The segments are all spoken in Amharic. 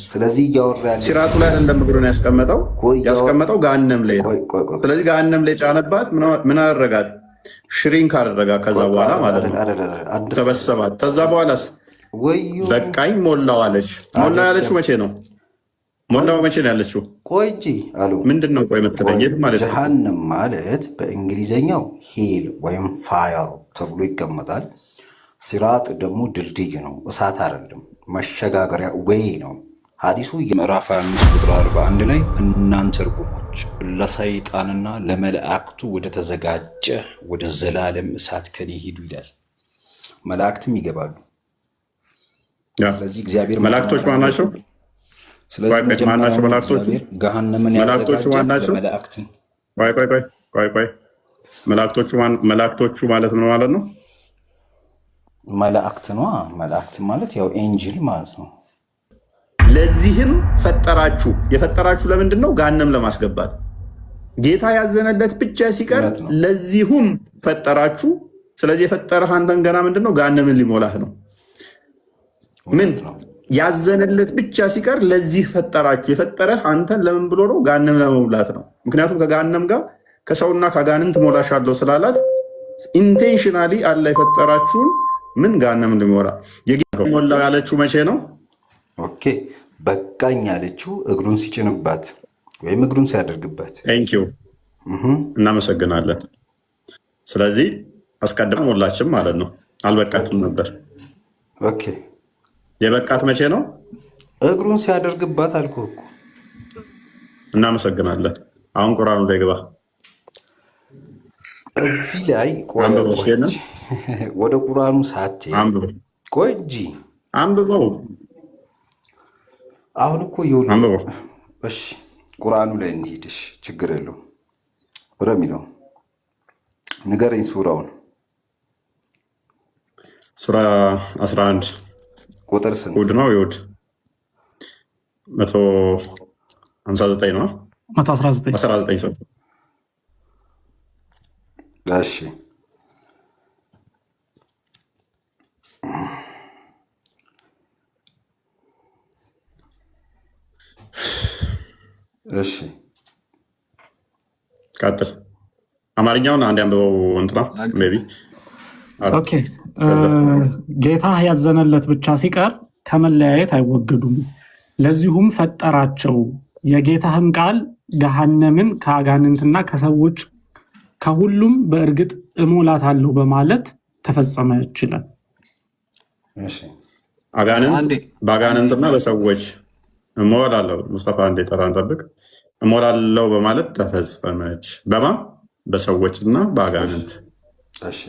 ስለዚህ እያወራ ያለ ሲራቱ ላይ አይደለም እግሩን ያስቀመጠው ገሃነም ላይ ነው። ስለዚህ ገሃነም ላይ ጫነባት። ምን አደረጋት? ሽሪንክ አደረጋት። ከዛ በኋላ ማለት ነው ተበሰባት። ከዛ በኋላስ በቃኝ ሞላው አለች። ሞላው ያለችው መቼ ነው? ሞላው መቼ ነው ያለችው? ቆይ እንጂ አሉ ምንድን ነው? ቆይ መተለኝ የት ማለት ነው? ጀሃነም ማለት በእንግሊዘኛው ሄል ወይም ፋየር ተብሎ ይቀመጣል። ሲራጥ ደግሞ ድልድይ ነው፣ እሳት አይደለም፣ መሸጋገሪያ ወይ ነው። ሐዲሱ ምዕራፍ 25 ቁጥር 41 ላይ እናንተ ርጉሞች ለሰይጣንና ለመላእክቱ ወደ ተዘጋጀ ወደ ዘላለም እሳት ከኔ ሂዱ ይላል። መላእክትም ይገባሉ። ስለዚህ እግዚአብሔር መላእክቶች ማን ናቸው? ስለዚህ ማናቸው መላእክቶች? ገሃነምን ያዘጋጃል ለመላእክትን። ቆይ መላእክቶቹ ማለት ምን ማለት ነው? መላእክት ነው። መላእክት ማለት ያው ኤንጅል ማለት ነው። ለዚህም ፈጠራችሁ። የፈጠራችሁ ለምንድን ነው? ገሃነም ለማስገባት። ጌታ ያዘነለት ብቻ ሲቀር ለዚሁም ፈጠራችሁ። ስለዚህ የፈጠረህ አንተን ገና ምንድን ነው? ገሃነምን ሊሞላህ ነው። ምን ያዘነለት ብቻ ሲቀር ለዚህ ፈጠራችሁ። የፈጠረህ አንተን ለምን ብሎ ነው? ገሃነም ለመሙላት ነው። ምክንያቱም ከገሃነም ጋር ከሰውና ከአጋንንት ሞላሻለሁ ስላላት ኢንቴንሽናሊ አላ የፈጠራችሁን ምን ገሃነምን ሊሞላ ሞላ ያለችው መቼ ነው? ኦኬ በቃኝ ያለችው እግሩን ሲጭንባት ወይም እግሩን ሲያደርግባት። ቴንኪው እናመሰግናለን። ስለዚህ አስቀድማ ሞላችም ማለት ነው። አልበቃትም ነበር። ኦኬ የበቃት መቼ ነው? እግሩን ሲያደርግባት አልኩህ እኮ። እናመሰግናለን። አሁን ቁርአኑ ላይ ግባ። እዚህ ላይ ወደ ቁርአኑ ሳትሄድ ቆይ እንጂ አንብበው። አሁን እኮ ይኸውልህ፣ እሺ ቁርአኑ ላይ እንሂድሽ፣ ችግር የለውም። ወደሚለው ንገረኝ። ሱራውን ሱራ 11 ቁጥር ስንት? ውድ ነው ይውድ 159 ነው። 119 ሰው። እሺ እሺ ቀጥል። አማርኛውን አንድ አንብበው እንትና ሜይ ቢ። ኦኬ ጌታ ያዘነለት ብቻ ሲቀር ከመለያየት አይወገዱም። ለዚሁም ፈጠራቸው። የጌታህም ቃል ገሃነምን ከአጋንንትና ከሰዎች ከሁሉም በእርግጥ እሞላታለሁ በማለት ተፈጸመ ይችላል። በአጋንንትና በሰዎች እሞላለሁ። ሙስጠፋ እንደ ጠራን ጠብቅ። እሞላለሁ በማለት ተፈጸመች። በማ በሰዎችና በአጋንንት። እሺ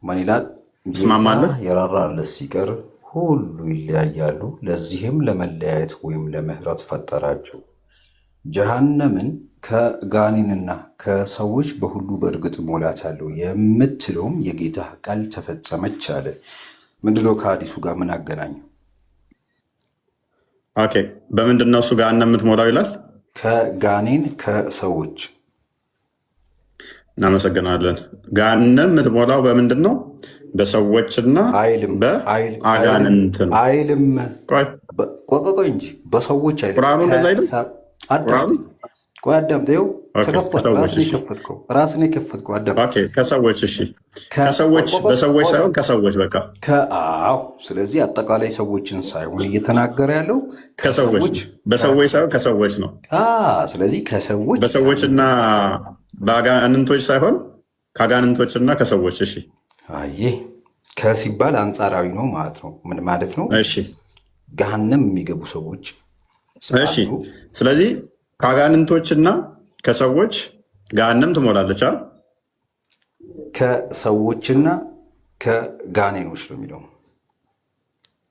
ማን ይላል? ትስማማለህ? የራራለት ሲቀር ሁሉ ይለያያሉ። ለዚህም ለመለያየት ወይም ለምህረት ፈጠራቸው። ጀሃነምን ከጋኔንና ከሰዎች በሁሉ በእርግጥ እሞላታለሁ የምትለውም የጌታ ቃል ተፈጸመች አለ። ምንድነው ከሐዲሱ ጋር ምን አገናኘው? ኦኬ በምንድን ነው እሱ ገሃነም የምትሞላው ይላል? ከጋኔን ከሰዎች። እናመሰግናለን። ገሃነም የምትሞላው በምንድን ነው? በሰዎችና በአጋንንት ነው አይልም። ቆይ እንጂ በሰዎች አይልም። ቁርአኑ እንደዛ አይልም። ቆይ አዳምጠው። ራስን የከፈትከው አዳምጠው። ከሰዎች እሺ፣ ከሰዎች በሰዎች ሳይሆን ከሰዎች በቃ ከአዎ። ስለዚህ አጠቃላይ ሰዎችን ሳይሆን እየተናገረ ያለው ከሰዎች በሰዎች ሳይሆን ከሰዎች ነው። ስለዚህ ከሰዎች በሰዎችና በአጋንንቶች ሳይሆን ከአጋንንቶችና ከሰዎች። እሺ አይ ከሲባል አንጻራዊ ነው ማለት ነው። ምን ማለት ነው? እሺ ገሃነም የሚገቡ ሰዎች። እሺ ስለዚህ ከአጋንንቶችና ከሰዎች ገሃነም ትሞላለች። ከሰዎችና ከጋኔኖች ነው የሚለው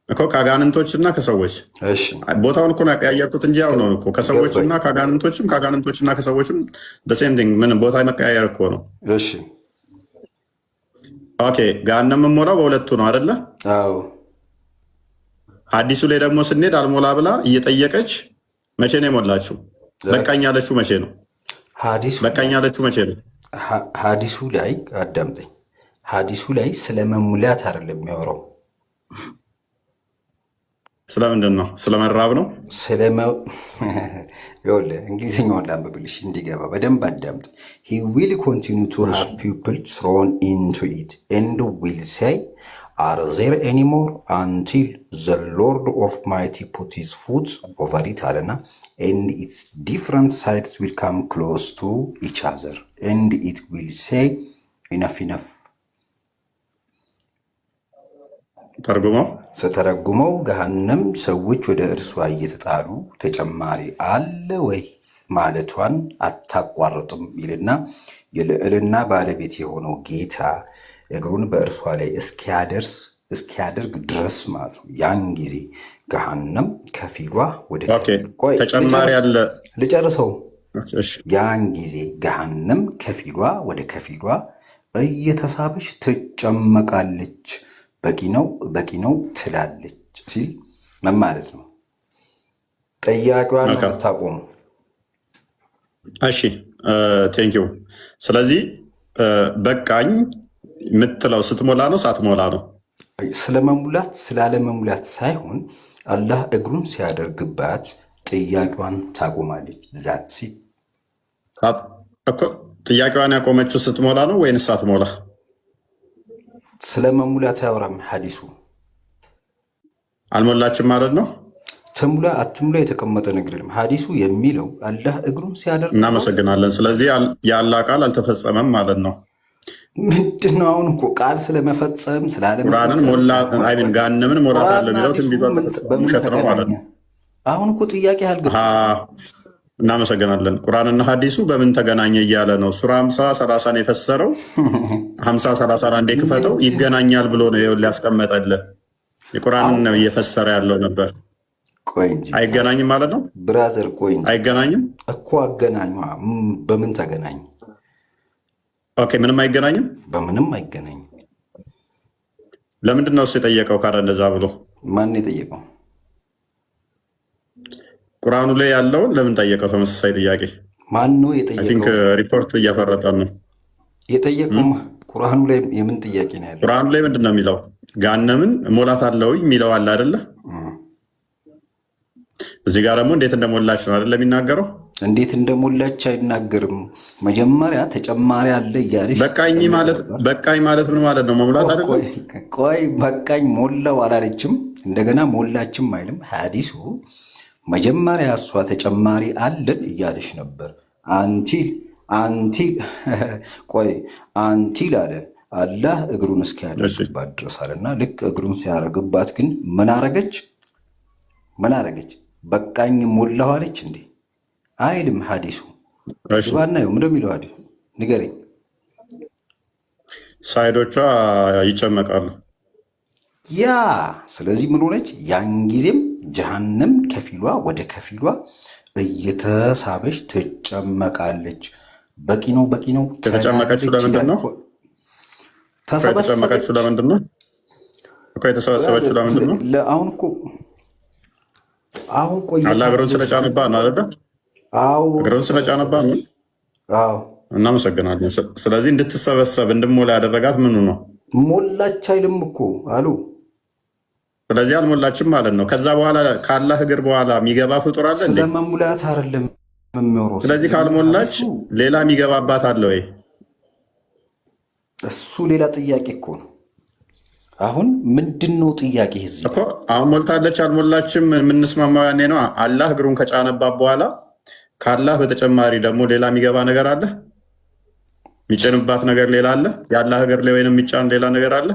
እኮ ከአጋንንቶችና ከሰዎች። እሺ ቦታውን እኮ ያቀያየርኩት እንጂ ያው ነው እኮ ከሰዎችና ከአጋንንቶችም ከአጋንንቶችና ከሰዎችም በሴም ቲንግ። ምን ቦታ መቀያየር እኮ ነው። እሺ ኦኬ ገሃነም የምሞላው በሁለቱ ነው አይደለ? አዎ። ሐዲሱ ላይ ደግሞ ስንሄድ አልሞላ ብላ እየጠየቀች መቼ ነው የሞላችው? በቃኝ ያለችው መቼ ነው? በቃኝ ያለችው መቼ ነው? ሐዲሱ ላይ አዳምጠኝ። ሐዲሱ ላይ ስለ መሙላት አይደለም የሚያወራው። ስለምንድን ነው? ስለመራብ ነው? እንግሊዝኛውን ላንብብልሽ እንዲገባ በደንብ አዳምጥ። he will continue to have people thrown into it and will say are there any more until the Lord of mighty put his foot over it አለና and its different sides will come close to each other and it will say enough enough ስተረጉመው ገሃነም ሰዎች ወደ እርሷ እየተጣሉ ተጨማሪ አለ ወይ ማለቷን አታቋርጥም ይልና የልዕልና ባለቤት የሆነው ጌታ እግሩን በእርሷ ላይ እስኪያደርግ ድረስ ማለት ነው። ያን ጊዜ ገሃነም ከፊሏ ወደ ተጨማሪ አለ ልጨርሰው። ያን ጊዜ ገሃነም ከፊሏ ወደ ከፊሏ እየተሳበች ትጨመቃለች። በቂ ነው ትላለች ሲል ምን ማለት ነው? ጥያቄዋን ታቆሙ። እሺ ቴንኪው። ስለዚህ በቃኝ የምትለው ስትሞላ ነው ሳትሞላ ነው? ስለመሙላት ስላለመሙላት ሳይሆን አላህ እግሩን ሲያደርግባት ጥያቄዋን ታቆማለች። ዛት ሲል ጥያቄዋን ያቆመችው ስትሞላ ነው ወይንስ ሳትሞላ? ስለመሙላት አያወራም ሐዲሱ። አልሞላችም ማለት ነው። ትሙላ አትሙላ የተቀመጠ ነገር የለም። ሐዲሱ የሚለው አላህ እግሩን ሲያደርግ። እናመሰግናለን። ስለዚህ የአላህ ቃል አልተፈጸመም ማለት ነው። ምንድን ነው አሁን እኮ ቃል ስለመፈጸም ቁርአንን ጋነምን ሞላት አለ የሚለው ትንቢቷ ውሸት ነው ማለት ነው። አሁን እኮ ጥያቄ እናመሰግናለን። ቁርአንና ሐዲሱ በምን ተገናኘ እያለ ነው። ሱራ 50:30 የፈሰረው 50:30 አንዴ ክፈተው ይገናኛል ብሎ ነው ይኸውልህ ያስቀመጠልህ። የቁርአንን ነው እየፈሰረ ያለው ነበር። ቆይ እንጂ አይገናኝም ማለት ነው ብራዘር። ቆይ እንጂ አይገናኝም እኮ አገናኙ። በምን ተገናኘ? ኦኬ ምንም አይገናኝም። በምንም አይገናኝም። ለምንድን ነው እሱ የጠየቀው? ካረ እንደዛ ብሎ ማን የጠየቀው? ቁርአኑ ላይ ያለውን ለምን ጠየቀው? ተመሳሳይ ጥያቄ ማን ነው የጠየቀው? ሪፖርት እያፈረጠን ነው የጠየቀው። ቁርአኑ ላይ የምን ጥያቄ ነው ያለው? ቁርአኑ ላይ ምንድን ነው የሚለው? ጋነምን ሞላት አለው የሚለው አለ አይደለ? እዚህ ጋር ደግሞ እንዴት እንደሞላች ነው አይደለ የሚናገረው? እንዴት እንደሞላች አይናገርም። መጀመሪያ ተጨማሪ አለ እያለች በቃኝ ማለት ምን ማለት ነው? መሙላት አይደለ? ቆይ በቃኝ ሞላው አላለችም። እንደገና ሞላችም አይልም ሐዲሱ። መጀመሪያ እሷ ተጨማሪ አለን እያለች ነበር። አንቲል አለ አላህ እግሩን እስኪያደርግባት ድረስ አለና ልክ እግሩን ሲያደርግባት ግን ምን አረገች? በቃኝ ሞላሁ አለች እንዴ? አይልም ሐዲሱ። ባናየው ምንድን ነው የሚለው ሐዲሱ? ንገረኝ። ሳይዶቿ ይጨመቃሉ። ስለዚህ ምን ሆነች? ያን ጊዜም ጀሃነም ከፊሏ ወደ ከፊሏ እየተሳበች ትጨመቃለች። በቂ ነው። የተጨመቀችው ለምንድን ነው? የተጨመቀችው ለምንድን ነው? የተሰበሰበችው ለምንድን ነው? አሁን ቆይ አላህ እግሩን ስለጫነባት ነው አይደለ? እግሩን ስለጫነባት ነው። እናመሰግናለን። ስለዚህ እንድትሰበሰብ እንድሞላ ያደረጋት ምኑ ነው? ሞላች አይልም እኮ አሉ። ስለዚህ አልሞላችም ማለት ነው። ከዛ በኋላ ከአላህ እግር በኋላ የሚገባ ፍጡር አለ እንዴ? ስለመሙላት አይደለም የሚወራው። ስለዚህ ካልሞላች ሌላ የሚገባባት አለ ወይ? እሱ ሌላ ጥያቄ እኮ ነው። አሁን ምንድን ነው ጥያቄ እዚህ እኮ? አሁን ሞልታለች አልሞላችም የምንስማማው ያኔ ነው። አላህ እግሩን ከጫነባት በኋላ ከአላህ በተጨማሪ ደግሞ ሌላ የሚገባ ነገር አለ? የሚጭንባት ነገር ሌላ አለ? የአላህ እግር ላይ ወይም የሚጫን ሌላ ነገር አለ?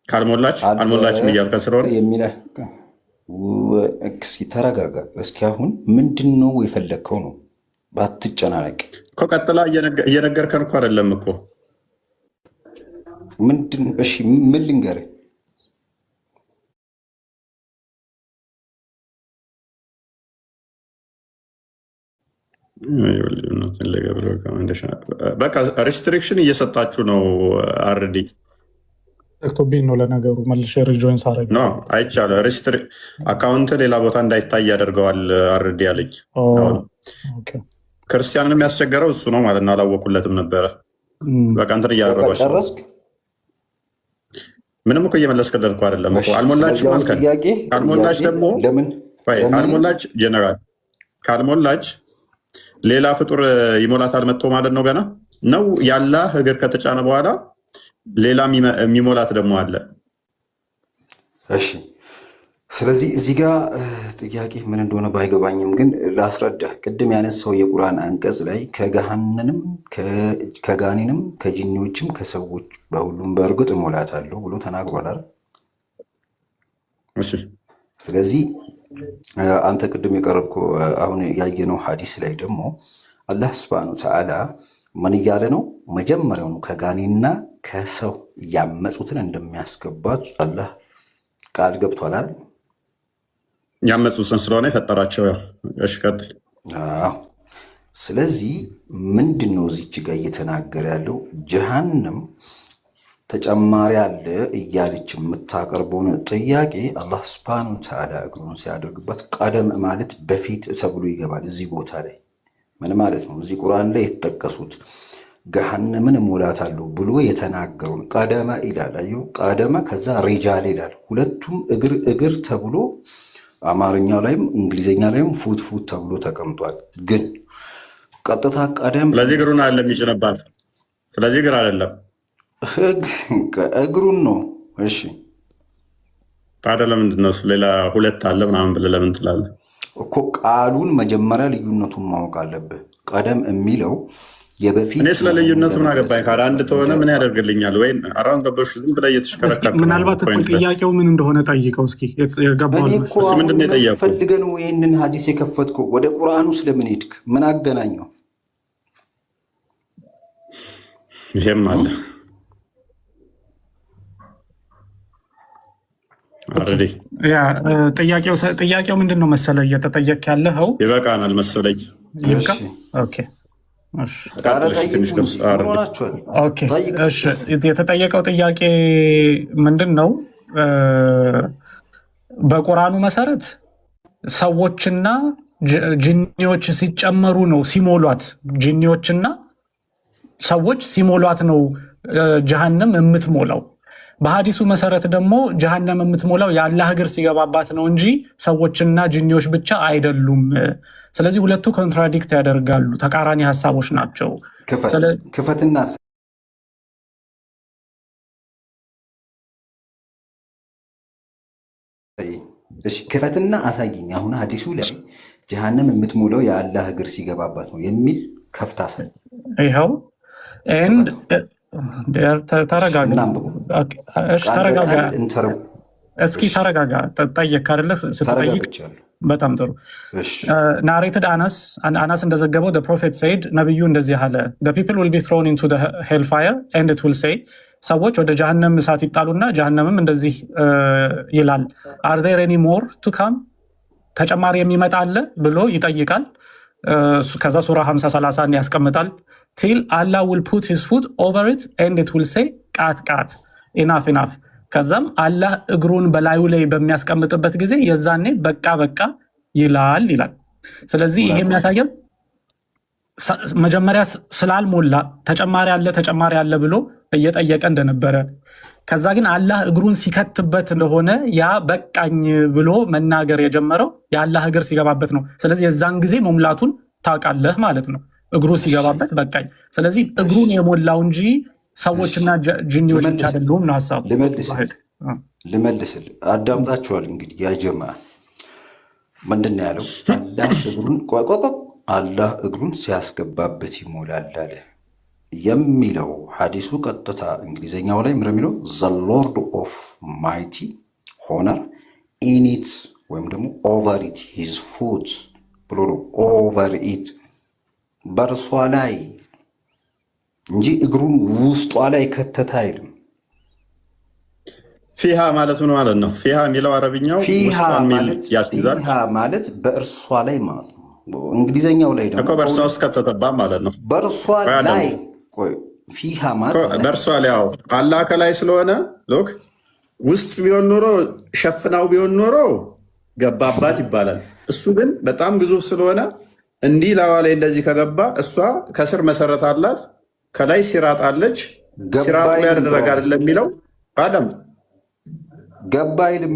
ካልሞላች አልሞላችም እያልከ ስለሆነ ተረጋጋ እስኪ። አሁን ምንድን ነው የፈለግከው ነው? ባትጨናነቅ እኮ ቀጥላ እየነገርከን እኮ አይደለም እኮ። ምንድን? እሺ ምን ልንገርህ? በቃ ሪስትሪክሽን እየሰጣችሁ ነው። አርዲ ቶቢን ነው ለነገሩ መልሼ ሪጆይን ሳረግ አይቻልም። አካውንት ሌላ ቦታ እንዳይታይ ያደርገዋል። አርዲ አለኝ። ክርስቲያንን የሚያስቸገረው እሱ ነው ማለት ነው። አላወቁለትም ነበረ። በቃ እንትን እያደረጓቸው ምንም እኮ እየመለስክልን እኮ አይደለም እኮ። አልሞላችም አልከን። ካልሞላች ደግሞ ካልሞላች ጀነራል ካልሞላች ሌላ ፍጡር ይሞላታል መጥቶ ማለት ነው። ገና ነው የአላህ እግር ከተጫነ በኋላ ሌላ የሚሞላት ደግሞ አለ። እሺ ስለዚህ እዚህ ጋር ጥያቄ ምን እንደሆነ ባይገባኝም ግን ላስረዳ። ቅድም ያነሳው የቁርአን አንቀጽ ላይ ከጋኔንም ከጂኒዎችም ከሰዎች በሁሉም በእርግጥ እሞላታለሁ ብሎ ተናግሯል አይደል? ስለዚህ አንተ ቅድም የቀረብከው አሁን ያየነው ሐዲስ ላይ ደግሞ አላህ ሱብሓነሁ ወተዓላ ምን እያለ ነው? መጀመሪያውኑ ከጋኔና ከሰው ያመፁትን እንደሚያስገባት አላህ ቃል ገብቷል አይደል? ያመፁትን ስለሆነ የፈጠራቸው። እሺ ቀጥል። ስለዚህ ምንድን ነው እዚች ጋር እየተናገረ ያለው? ጀሃነም ተጨማሪ አለ እያለች የምታቀርበውን ጥያቄ አላህ ሱብሓነሁ ወተዓላ እግሩን ሲያደርግበት ቀደም ማለት በፊት ተብሎ ይገባል። እዚህ ቦታ ላይ ምን ማለት ነው? እዚህ ቁርአን ላይ የተጠቀሱት ገሃነምን እሞላታለሁ ብሎ የተናገሩን ቀደመ ይላል። አየሁ ቀደመ፣ ከዛ ሪጃል ይላል። ሁለቱም እግር ተብሎ አማርኛ ላይም እንግሊዝኛ ላይም ፉት ተብሎ ተቀምጧል። ግን ቀጥታ ቀደም ስለዚህ እግሩን አለ የሚጭንባት። ስለዚህ እግር አይደለም እግሩን ነው። እሺ ታዲያ ለምንድን ነው ሌላ ሁለት አለ ምናምን ብለህ ለምን ትላለህ እኮ? ቃሉን መጀመሪያ ልዩነቱን ማወቅ አለብህ። ቀደም የሚለው የበፊት። እኔ ስለ ልዩነቱ ምን አገባኝ? ካለ አንድ ተሆነ ምን ያደርግልኛል? ወይም አራን ገበሽ ዝም ብለህ እየተሽከረከርክ ምናልባት እኮ ጥያቄው ምን እንደሆነ ጠይቀው እስኪ። ምንድን ነው የጠየቀው? ፈልገህ ነው ይህንን ሐዲስ የከፈትከው? ወደ ቁርአኑ ስለምን ሄድክ? ምን አገናኘው? ይሄም አለ ጥያቄው ምንድን ነው መሰለህ እየተጠየቅ ያለኸው? ይበቃናል መሰለኝ። የተጠየቀው ጥያቄ ምንድን ነው? በቁርአኑ መሰረት ሰዎችና ጅኒዎች ሲጨመሩ ነው ሲሞሏት፣ ጅኒዎችና ሰዎች ሲሞሏት ነው ጀሃነም የምትሞላው። በሀዲሱ መሰረት ደግሞ ጀሃነም የምትሞላው የአላህ እግር ሲገባባት ነው እንጂ ሰዎችና ጅኒዎች ብቻ አይደሉም። ስለዚህ ሁለቱ ኮንትራዲክት ያደርጋሉ፣ ተቃራኒ ሀሳቦች ናቸው። ክፈትና አሳይኝ። አሁን ሀዲሱ ላይ ጀሃነም የምትሞላው የአላህ እግር ሲገባባት ነው የሚል ከፍታ አሳይ። ይኸው እስኪ ተረጋጋ። ጠየቅ አይደለ? ስትጠይቅ በጣም ጥሩ። ናሬትድ አናስ እንደዘገበው ፕሮፌት ሰይድ ነቢዩ እንደዚህ አለ፣ ፒፕል ዊል ቢ ትሮን ኢንቱ ሄል ፋየር ኤንድ ኢት ዊል ሴይ፣ ሰዎች ወደ ጀሃነም እሳት ይጣሉና ጀሃነምም እንደዚህ ይላል፣ አር ዜር ኤኒ ሞር ቱ ካም፣ ተጨማሪ የሚመጣ አለ ብሎ ይጠይቃል። ከዛ ሱራ 50-30 ያስቀምጣል። ቲል አላህ ዊል ፑት ሂዝ ፉት ኦቨር ኢት ኤንድ ኢት ዊል ሴይ ቃት ኢናፍ ኢናፍ። ከዛም አላህ እግሩን በላዩ ላይ በሚያስቀምጥበት ጊዜ የዛኔ በቃ ይላል። ስለዚህ ይሄ የሚያሳየው መጀመሪያ ስላልሞላ ተጨማሪ አለ ብሎ እየጠየቀ እንደነበረ፣ ከዛ ግን አላህ እግሩን ሲከትበት እንደሆነ ያ በቃኝ ብሎ መናገር የጀመረው የአላህ እግር ሲገባበት ነው። ስለዚህ የዛን ጊዜ መሙላቱን ታውቃለህ ማለት ነው። እግሩ ሲገባበት በቃኝ። ስለዚህ እግሩን የሞላው እንጂ ሰዎችና ጅኒዎች ብቻ አይደሉም ነው ሀሳቡ። ልመልስል። አዳምጣችኋል እንግዲህ ያጀማ ምንድን ነው ያለው? አላህ እግሩን ሲያስገባበት ይሞላል አለ የሚለው ሐዲሱ ቀጥታ እንግሊዝኛው ላይ ምር የሚለው ዘ ሎርድ ኦፍ ማይቲ ሆነር ኢኒት ወይም ደግሞ ኦቨር ኢት ሂዝ ፉት ብሎ ነው። ኦቨር ኢት በእርሷ ላይ እንጂ እግሩን ውስጧ ላይ ከተታ አይልም። ፊሃ ማለት ምን ማለት ነው? ፊሃ የሚለው አረብኛው ፊሃ ማለት በእርሷ ላይ ማለት ነው። እንግሊዘኛው ላይ ደግሞ በእርሷ ውስጥ ከተተባ ማለት ነው። በእርሷ ላይ ፊሃ ማለት በእርሷ ላይ አላህ ከላይ ስለሆነ ሎክ ውስጥ ቢሆን ኖሮ ሸፍናው ቢሆን ኖሮ ገባባት ይባላል። እሱ ግን በጣም ግዙፍ ስለሆነ እንዲህ ላዋ ላይ እንደዚህ ከገባ እሷ ከስር መሰረት አላት፣ ከላይ ሲራጥ አለች። ሲራጡ ላይ ያደረግ አይደለም የሚለው አለም ገባ አይልም።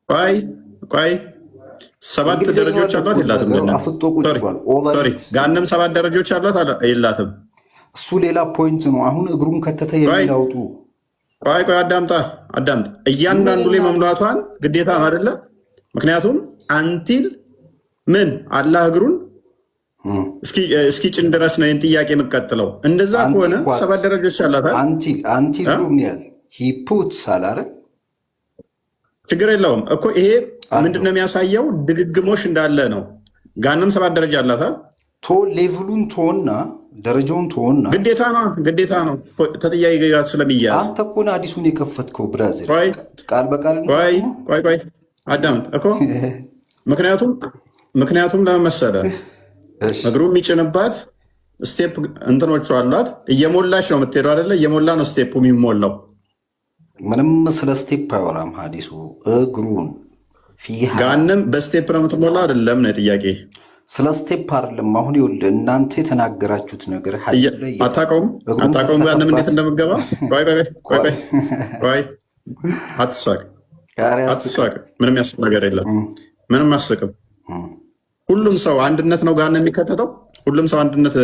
ቆይ 7 ደረጃዎች አሏት የላትም? ገሃነም 7 ደረጃዎች አሏት የላትም? እሱ ሌላ ፖይንት ነው። አሁን እግሩን ከተተ የሚላውጡ ቆይ አዳምጥ። እያንዳንዱ ላይ መሙላቷን ግዴታ ነው አይደለ? ምክንያቱም አንቲል ምን አላህ እግሩን እስኪ ጭን ድረስ ነው ይህን ጥያቄ የምቀጥለው። እንደዛ ከሆነ 7 ደረጃዎች አላት። አንቲል ሩምያል ሂፑት ሳላረ ችግር የለውም እኮ ይሄ ምንድነው የሚያሳየው? ድግግሞሽ እንዳለ ነው። ገሃነም 7 ደረጃ አላት። ሌቭሉን ቶና ደረጃውን ቶና ግዴታ ነው ተጥያቄ ጋር ስለሚያዝ። አንተ እኮ ነው አዲሱን የከፈትከው ብራዘር። ቃል በቃል ቆይ አዳምጥ እኮ ምክንያቱም ለመሰለ እግሩ የሚጭንባት ስቴፕ እንትኖቹ አሏት። እየሞላች ነው የምትሄደው አይደለ? እየሞላ ነው ስቴፑ የሚሞላው። ምንም ስለ ስቴፕ አይወራም ሀዲሱ። እግሩን ገሃነም በስቴፕ ነው የምትሞላ አይደለም ነው ጥያቄ። ስለ ስቴፕ አይደለም። አሁን ይኸውልህ እናንተ የተናገራችሁት ነገር አታውቀውም። ገሃነም እንዴት እንደምገባ ቆይ አትሳቅ። ምንም ያስቅ ነገር የለም። ምንም አያስቅም። ሁሉም ሰው አንድነት ነው ገሃነም የሚከተተው? ሁሉም ሰው አንድነት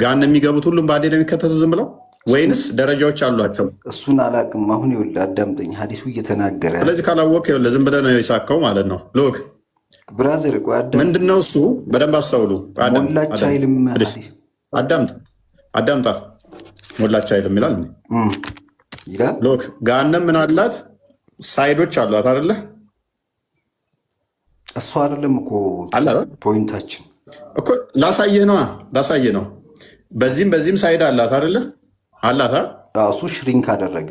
ገሃነም የሚገቡት ሁሉም በአንዴ ነው የሚከተቱ ዝም ብለው ወይንስ ደረጃዎች አሏቸው? እሱን አላውቅም። አሁን ይኸውልህ አዳምጠኝ፣ ሀዲሱ እየተናገረ ስለዚህ ካላወቅ ይኸውልህ ዝም ብለህ ነው የሳከው ማለት ነው። ሎክ ብራዘር ምንድነው እሱ? በደንብ አስተውሉ። ሞላች አይልም። አዳምጣ ሞላች አይልም ይላል። ሎክ ገሃነም ምን አላት? ሳይዶች አሏት አይደለ? እሱ አይደለም እኮ ፖይንታችን እኮ ላሳየህ ነው። በዚህም ሳይድ አላት አይደለ? አላት። እሱ ሽሪንክ አደረገ።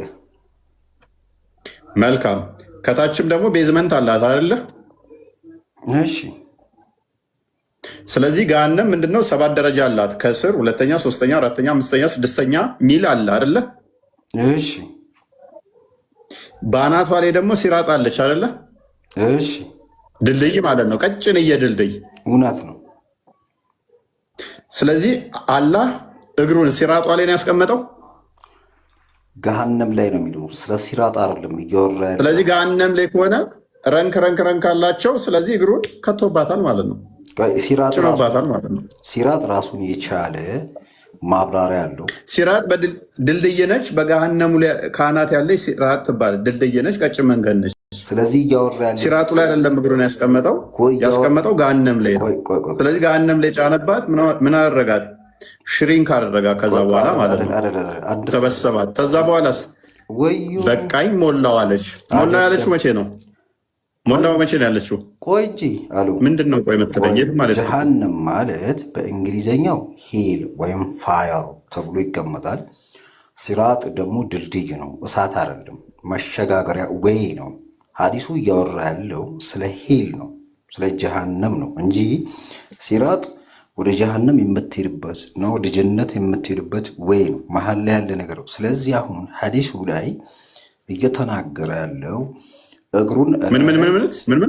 መልካም። ከታችም ደግሞ ቤዝመንት አላት አይደለ? እሺ። ስለዚህ ገሃነም ምንድነው? 7 ደረጃ አላት። ከስር 2ኛ፣ 3ኛ፣ 4ኛ፣ 5ኛ፣ 6ኛ ሚል አለ አይደለ? እሺ። በአናቷ ላይ ደግሞ ሲራጥ አለች አይደለ? እሺ። ድልድይ ማለት ነው። ቀጭንዬ ድልድይ። እውነት ነው። ስለዚህ አላህ እግሩን ሲራጧ ላይ ነው ያስቀመጠው። ገሃነም ላይ ነው የሚለው። ስለ ሲራጥ አይደለም እያወራ። ስለዚህ ገሃነም ላይ ከሆነ ረንክ አላቸው። ስለዚህ እግሩን ከቶባታል ማለት ነው። ጭኖባታል ማለት ነው። ሲራጥ ራሱን የቻለ ማብራሪያ አለው። ሲራጥ ድልድይ ነች። በገሃነሙ ካህናት ያለች ሲራጥ ትባል ድልድይ ነች። ቀጭን መንገድ ነች። ስለዚህ እያወራ ያለ ሲራጡ ላይ አይደለም እግሩን ያስቀመጠው ገሃነም ላይ ነው። ስለዚህ ገሃነም ላይ ጫነባት። ምን አደረጋት? ሽሪንክ አደረጋት። ከዛ በኋላ ማለት ነው ተበሰባት። ከዛ በኋላስ በቃኝ ሞላው አለች። ሞላው ያለችው መቼ ነው? ሞላው መቼ ነው ያለችው? ቆይ እንጂ አሉ። ምንድን ነው ቆይ መተለየት ማለት ነው? ጀሃነም ማለት በእንግሊዘኛው ሄል ወይም ፋየር ተብሎ ይቀመጣል። ሲራጥ ደግሞ ድልድይ ነው፣ እሳት አይደለም፣ መሸጋገሪያ ወይ ነው። ሀዲሱ እያወራ ያለው ስለ ሄል ነው፣ ስለ ጀሃነም ነው እንጂ ሲራጥ ወደ ጀሃነም የምትሄድበት ነው፣ ወደ ጀነት የምትሄድበት ወይ ነው፣ መሀል ላይ ያለ ነገር ነው። ስለዚህ አሁን ሀዲሱ ላይ እየተናገረ ያለው እግሩን ምን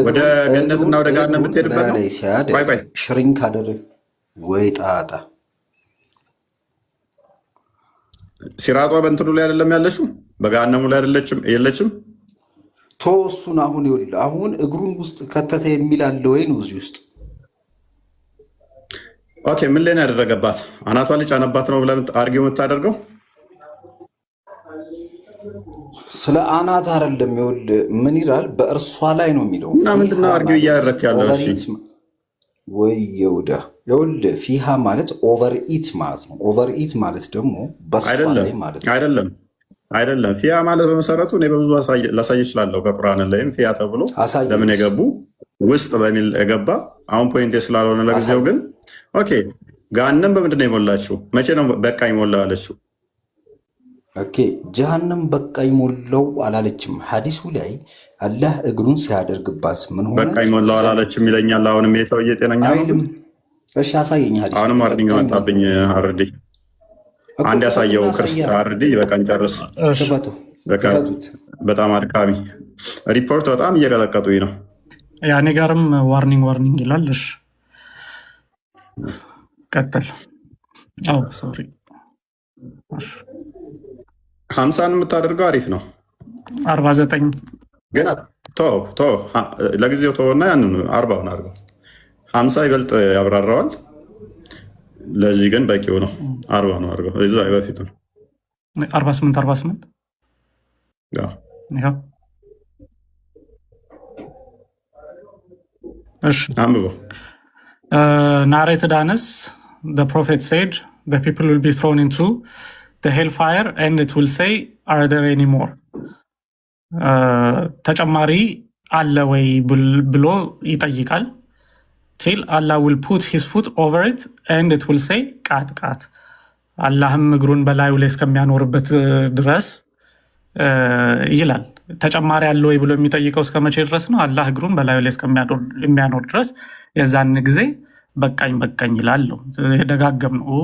ወደ ገነትና ወደ ገሃነም የምትሄድበት ነው። ሲያደርግ ሽሪንክ አደረግ ወይ ጣጣ። ሲራጧ በእንትኑ ላይ አይደለም ያለችው፣ በገሃነሙ ላይ የለችም። እሱን አሁን ይኸውልህ አሁን እግሩን ውስጥ ከተተ የሚል አለ ወይ ነው እዚህ ውስጥ። ኦኬ ምን ላይ ነው ያደረገባት? አናቷ ላይ ጫነባት ነው ብለህ አርጊው የምታደርገው? ስለ አናት አይደለም። ይኸውልህ ምን ይላል? በእርሷ ላይ ነው የሚለው። እና ምንድነው አርጊው እያደረክ ያለው? ወይ ይኸውልህ ፊሃ ማለት ኦቨር ኢት ማለት ነው። ኦቨር ኢት ማለት ደግሞ በሷ ላይ ማለት ነው። አይደለም ፊያ ማለት በመሰረቱ እኔ በብዙ ላሳይ እችላለሁ። በቁርአን ላይም ፊያ ተብሎ ለምን የገቡ ውስጥ በሚል የገባ አሁን ፖይንት ስላልሆነ ለጊዜው ግን ኦኬ። ገሃነም በምንድን ነው የሞላችው? መቼ ነው በቃኝ ሞላው አለችው? ኦኬ ጀሃነም በቃኝ ሞላው አላለችም። ሀዲሱ ላይ አላህ እግሩን ሲያደርግባት ምን ሆነ? በቃኝ ሞላው አላለችም ይለኛል። አሁንም የሰውዬ ጤነኛ ነው። እሺ አሳየኝ። ሀዲሱ አሁንም አርድኝ መጣብኝ። አርዲ አንድ ያሳየው ክርስቲያን አርዲ በቃኝ ጨርስ። በጣም አድካሚ ሪፖርት፣ በጣም እየቀጠቀጡኝ ነው። ያኔ ጋርም ዋርኒንግ ይላል። እሺ ቀጥል። ሶሪ 50 የምታደርገው አሪፍ ነው። 49 ግን ለጊዜው ተወና ያንን 40 አድርገው 50 ይበልጥ ያብራራዋል። ለዚህ ግን በቂው ነው 40 ነው አድርገው። እዛ በፊቱ ነው 48 ይኸው አንብበው። narrated Anas, the prophet said, the people will be thrown into the hellfire and it will say, are there any more? ተጨማሪ አለ ወይ ብሎ ይጠይቃል። till Allah will put his foot over it and it will say ቃት አላህም እግሩን በላዩ ላይ እስከሚያኖርበት ድረስ ይላል። ተጨማሪ አለ ወይ ብሎ የሚጠይቀው እስከ መቼ ድረስ ነው? አላህ እግሩን በላዩ ላይ እስከሚያኖር ድረስ የዛን ጊዜ በቃኝ ይላል። ደጋገም ነው።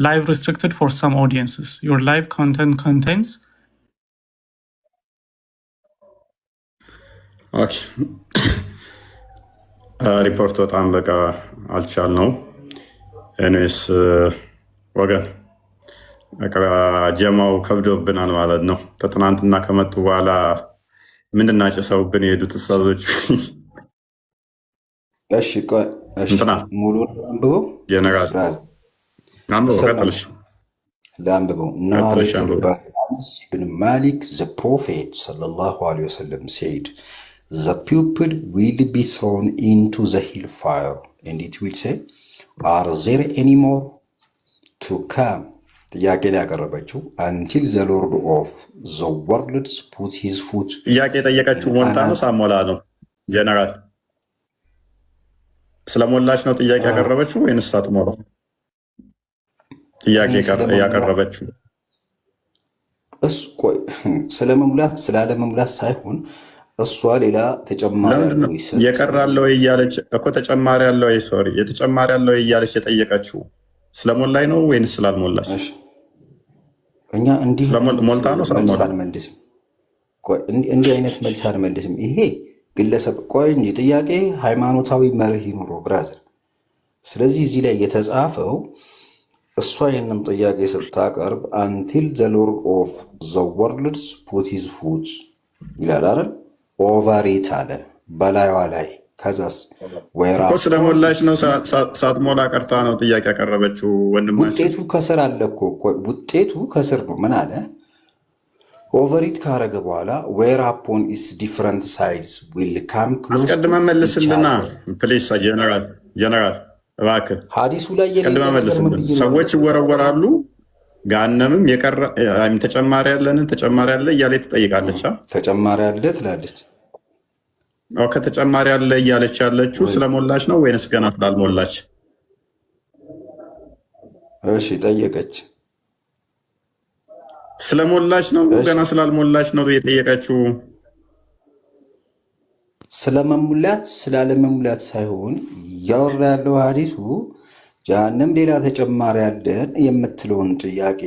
live restricted for some audiences. Your live content contains ሪፖርት በጣም በቃ አልቻል ነው። ኤኒዌይስ ወገን ጀማው ከብዶብናል ማለት ነው። ከትናንትና ከመጡ በኋላ ምንድን አጭሰውብን የሄዱት ኡስታዞች። እሺ ሙሉን አንብበው ጀነራል ቀጥልሽ ለአንብበው። narrated by Anas ibn Malik, the Prophet sallallahu alaihi wasallam said, the people will be thrown into the hellfire and it will say, are there any more to come? ጥያቄን ያቀረበችው until the Lord of the worlds put his foot። ጥያቄ የጠየቀችው ሞልታ ነው ሳሞላ ነው? ጀነራል ስለሞላች ነው ጥያቄ ያቀረበችው ወይንስ ሳትሞላ? ጥያቄ ያቀረበችው ስለመሙላት ስላለመሙላት ሳይሆን እሷ ሌላ ተጨማሪ የቀራለው እያለች እኮ ተጨማሪ ያለው ሶሪ የተጨማሪ ያለው እያለች የጠየቀችው ስለሞላይ ነው ወይንስ ስላልሞላች? እኛ እንዲህ ሞልታ ነው ስለሞላ አንመልስም። እንዲህ አይነት መልስ አንመልስም። ይሄ ግለሰብ ቆይ እንጂ ጥያቄ ሃይማኖታዊ መርህ ይኑረው ብራዘር። ስለዚህ እዚህ ላይ የተጻፈው እሷ ይህንን ጥያቄ ስታቀርብ until the Lord of the worlds put his foot ይላል አይደል? ኦቨር ኢት አለ በላይዋ ላይ። ከዛስ እኮ ስለሞላች ነው ሳትሞላ ቀርታ ነው ጥያቄ ያቀረበችው። ወንድማችን ውጤቱ ከስር አለ እኮ ውጤቱ ከስር ነው። ምን አለ? ኦቨር ኢት ካረገ በኋላ where upon is different sides will come close። አስቀድመ መልስልና ፕሊስ ጀነራል እባክህ ሐዲሱ ላይ ሰዎች ይወረወራሉ፣ ጋነምም ተጨማሪ ያለ እያለች ትጠይቃለች። ተጨማሪ ያለ ትላለች። ከተጨማሪ ያለ እያለች ያለችው ስለሞላች ነው ወይንስ ገና ስላልሞላች? እሺ ጠየቀች። ስለሞላች ነው ገና ስላልሞላች ነው የጠየቀችው? ስለመሙላት ስላለመሙላት ሳይሆን እያወራ ያለው ሐዲሱ ጀሃነም ሌላ ተጨማሪ ያለን የምትለውን ጥያቄ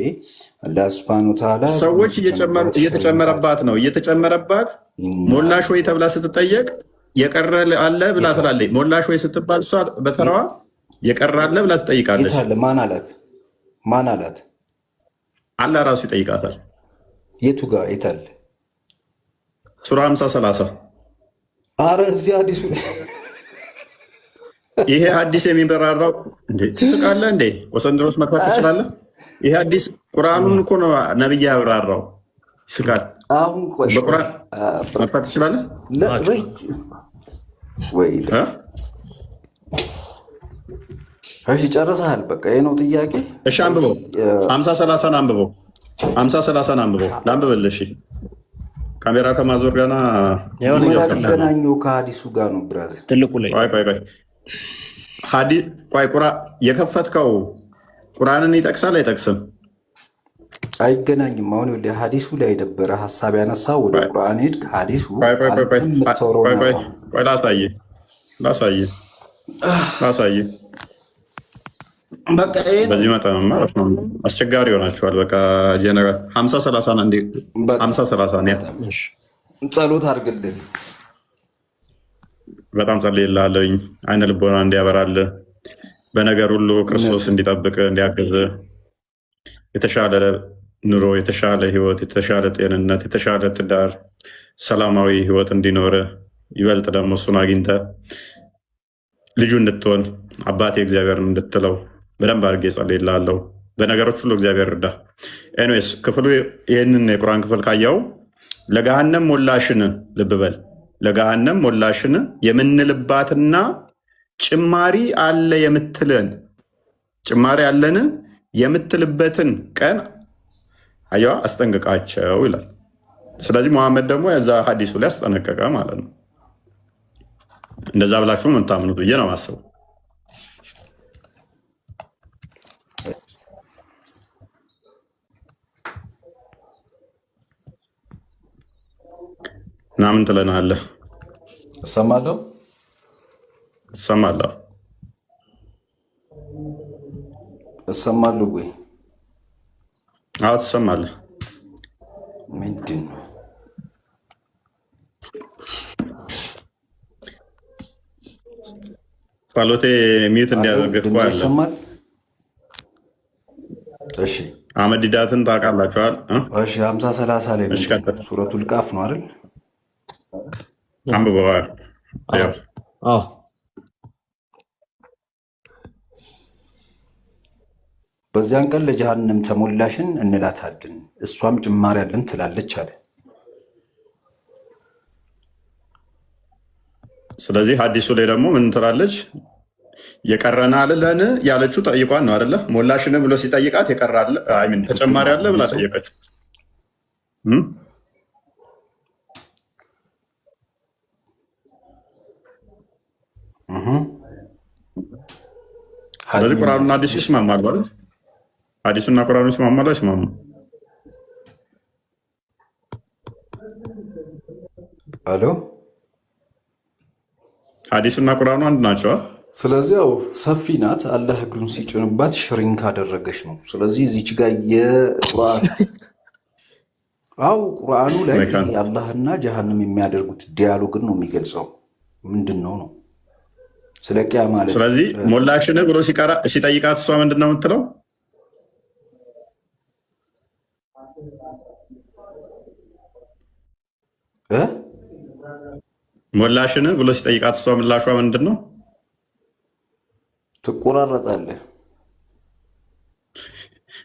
አላህ ሱብሓነሁ ወተዓላ ሰዎች እየተጨመረባት ሞላሽ ወይ ተብላ ስትጠየቅ የቀረ አለ ብላ ትላለች። ሞላሽ ወይ ስትባል እሷ በተራዋ የቀረ አለ ብላ ትጠይቃለች። ማን አላት? አላህ ራሱ ይጠይቃታል። የቱ ጋር የታለ? ሱራ 50-30 አረ እዚህ ሐዲሱ ይሄ ሐዲስ የሚበራራው እንዴ ትስቃለህ እንዴ? ወሰንድሮስ መክፈት ትችላለህ? ይሄ ሐዲስ ቁርአኑን እኮ ነው ነብይ ያብራራው። ይስቃል። አሁን ቆይ በቁርአን መክፈት ትችላለህ ወይ? እሺ ጨርሰሃል። በቃ ይሄ ነው ጥያቄ። እሺ አንብበው 50-30 አንብበው 50-30 አንብበው ላንብበልሽ። ካሜራ ከማዞር ጋና ያገናኘው ከሐዲሱ ጋር ነው ብራዘር። ትልቁ ላይ ቆይ የከፈትከው ቁርአንን ይጠቅሳል አይጠቅስም? አይገናኝም። አሁን ወደ ሐዲሱ ላይ የነበረ ሀሳብ ያነሳው ወደ ቁርአን ሄድ። ሐዲሱ ላሳይ በቃ በዚህ መጠን ማለት ነው። አስቸጋሪ ሆናችኋል። በቃ ጀነራል 50-30 ጸሎት አድርግልን። በጣም ጸልይልሃለሁኝ። አይነ ልቦና እንዲያበራልህ፣ በነገር ሁሉ ክርስቶስ እንዲጠብቅ እንዲያግዝ፣ የተሻለ ኑሮ፣ የተሻለ ህይወት፣ የተሻለ ጤንነት፣ የተሻለ ትዳር፣ ሰላማዊ ህይወት እንዲኖር ይበልጥ ደግሞ እሱን አግኝተ ልጁ እንድትሆን አባቴ እግዚአብሔርን እንድትለው በደንብ አድርጌ ጸልይልሃለሁ። በነገሮች ሁሉ እግዚአብሔር እርዳ። ኤኒዌይስ ክፍሉ ይህንን የቁርአን ክፍል ካየው ለገሃነም ሞላሽን ልብ በል፣ ለገሃነም ሞላሽን የምንልባትና ጭማሪ አለ የምትልን ጭማሪ አለን የምትልበትን ቀን አየዋ አስጠንቅቃቸው ይላል። ስለዚህ መሐመድ ደግሞ የዛ ሀዲሱ ላይ አስጠነቀቀ ማለት ነው። እንደዛ ብላችሁ ነው የምታምኑት ብዬ ነው የማስበው። እና ምን ትለናለህ? እሰማለሁ እሰማለሁ እሰማለሁ ወይ? አዎ ትሰማለህ። ምንድን ነው? ጸሎቴ ሚዩት እንዲያደርግህ እኮ አለ። ይሰማል? እሺ አህመድ ዲዳትን ታውቃላችኋል? እሺ 50-30 ላይ እሺ ቀጥል። ሱረቱል ቃፍ ነው አይደል? አንብበዋል። አዎ በዚያን ቀን ለጀሃነም ተሞላሽን እንላታለን እሷም ጭማሪ አለን ትላለች አለ። ስለዚህ ሀዲሱ ላይ ደግሞ ምን ትላለች? የቀረና አለን ያለችው ጠይቋን ነው አይደለ? ሞላሽን ብሎ ሲጠይቃት የቀራለ ተጨማሪ አለ ብላ ጠየቀችው። ስለዚህ ቁርአኑና ሀዲሱ ይስማማሉ አይደል? ሀዲሱና ቁርአኑ ይስማማሉ አይስማሙ? አሎ ሀዲሱና ቁርአኑ አንድ ናቸው። ስለዚህ ያው ሰፊ ናት። አላህ እግሩን ሲጭንባት ሽሪንክ አደረገች ነው። ስለዚህ እዚች ጋር ቁርአኑ ላይ አላህና ጀሃነም የሚያደርጉት ዲያሎግን ነው የሚገልጸው። ምንድን ነው ነው ስለ ቂያ ማለት። ስለዚህ ሞላሽን ብሎ ሲጠይቃት እሷ ምንድን ነው የምትለው? ሞላሽን ብሎ ሲጠይቃት እሷ ምላሿ ምንድን ነው? ትቆራረጣለህ።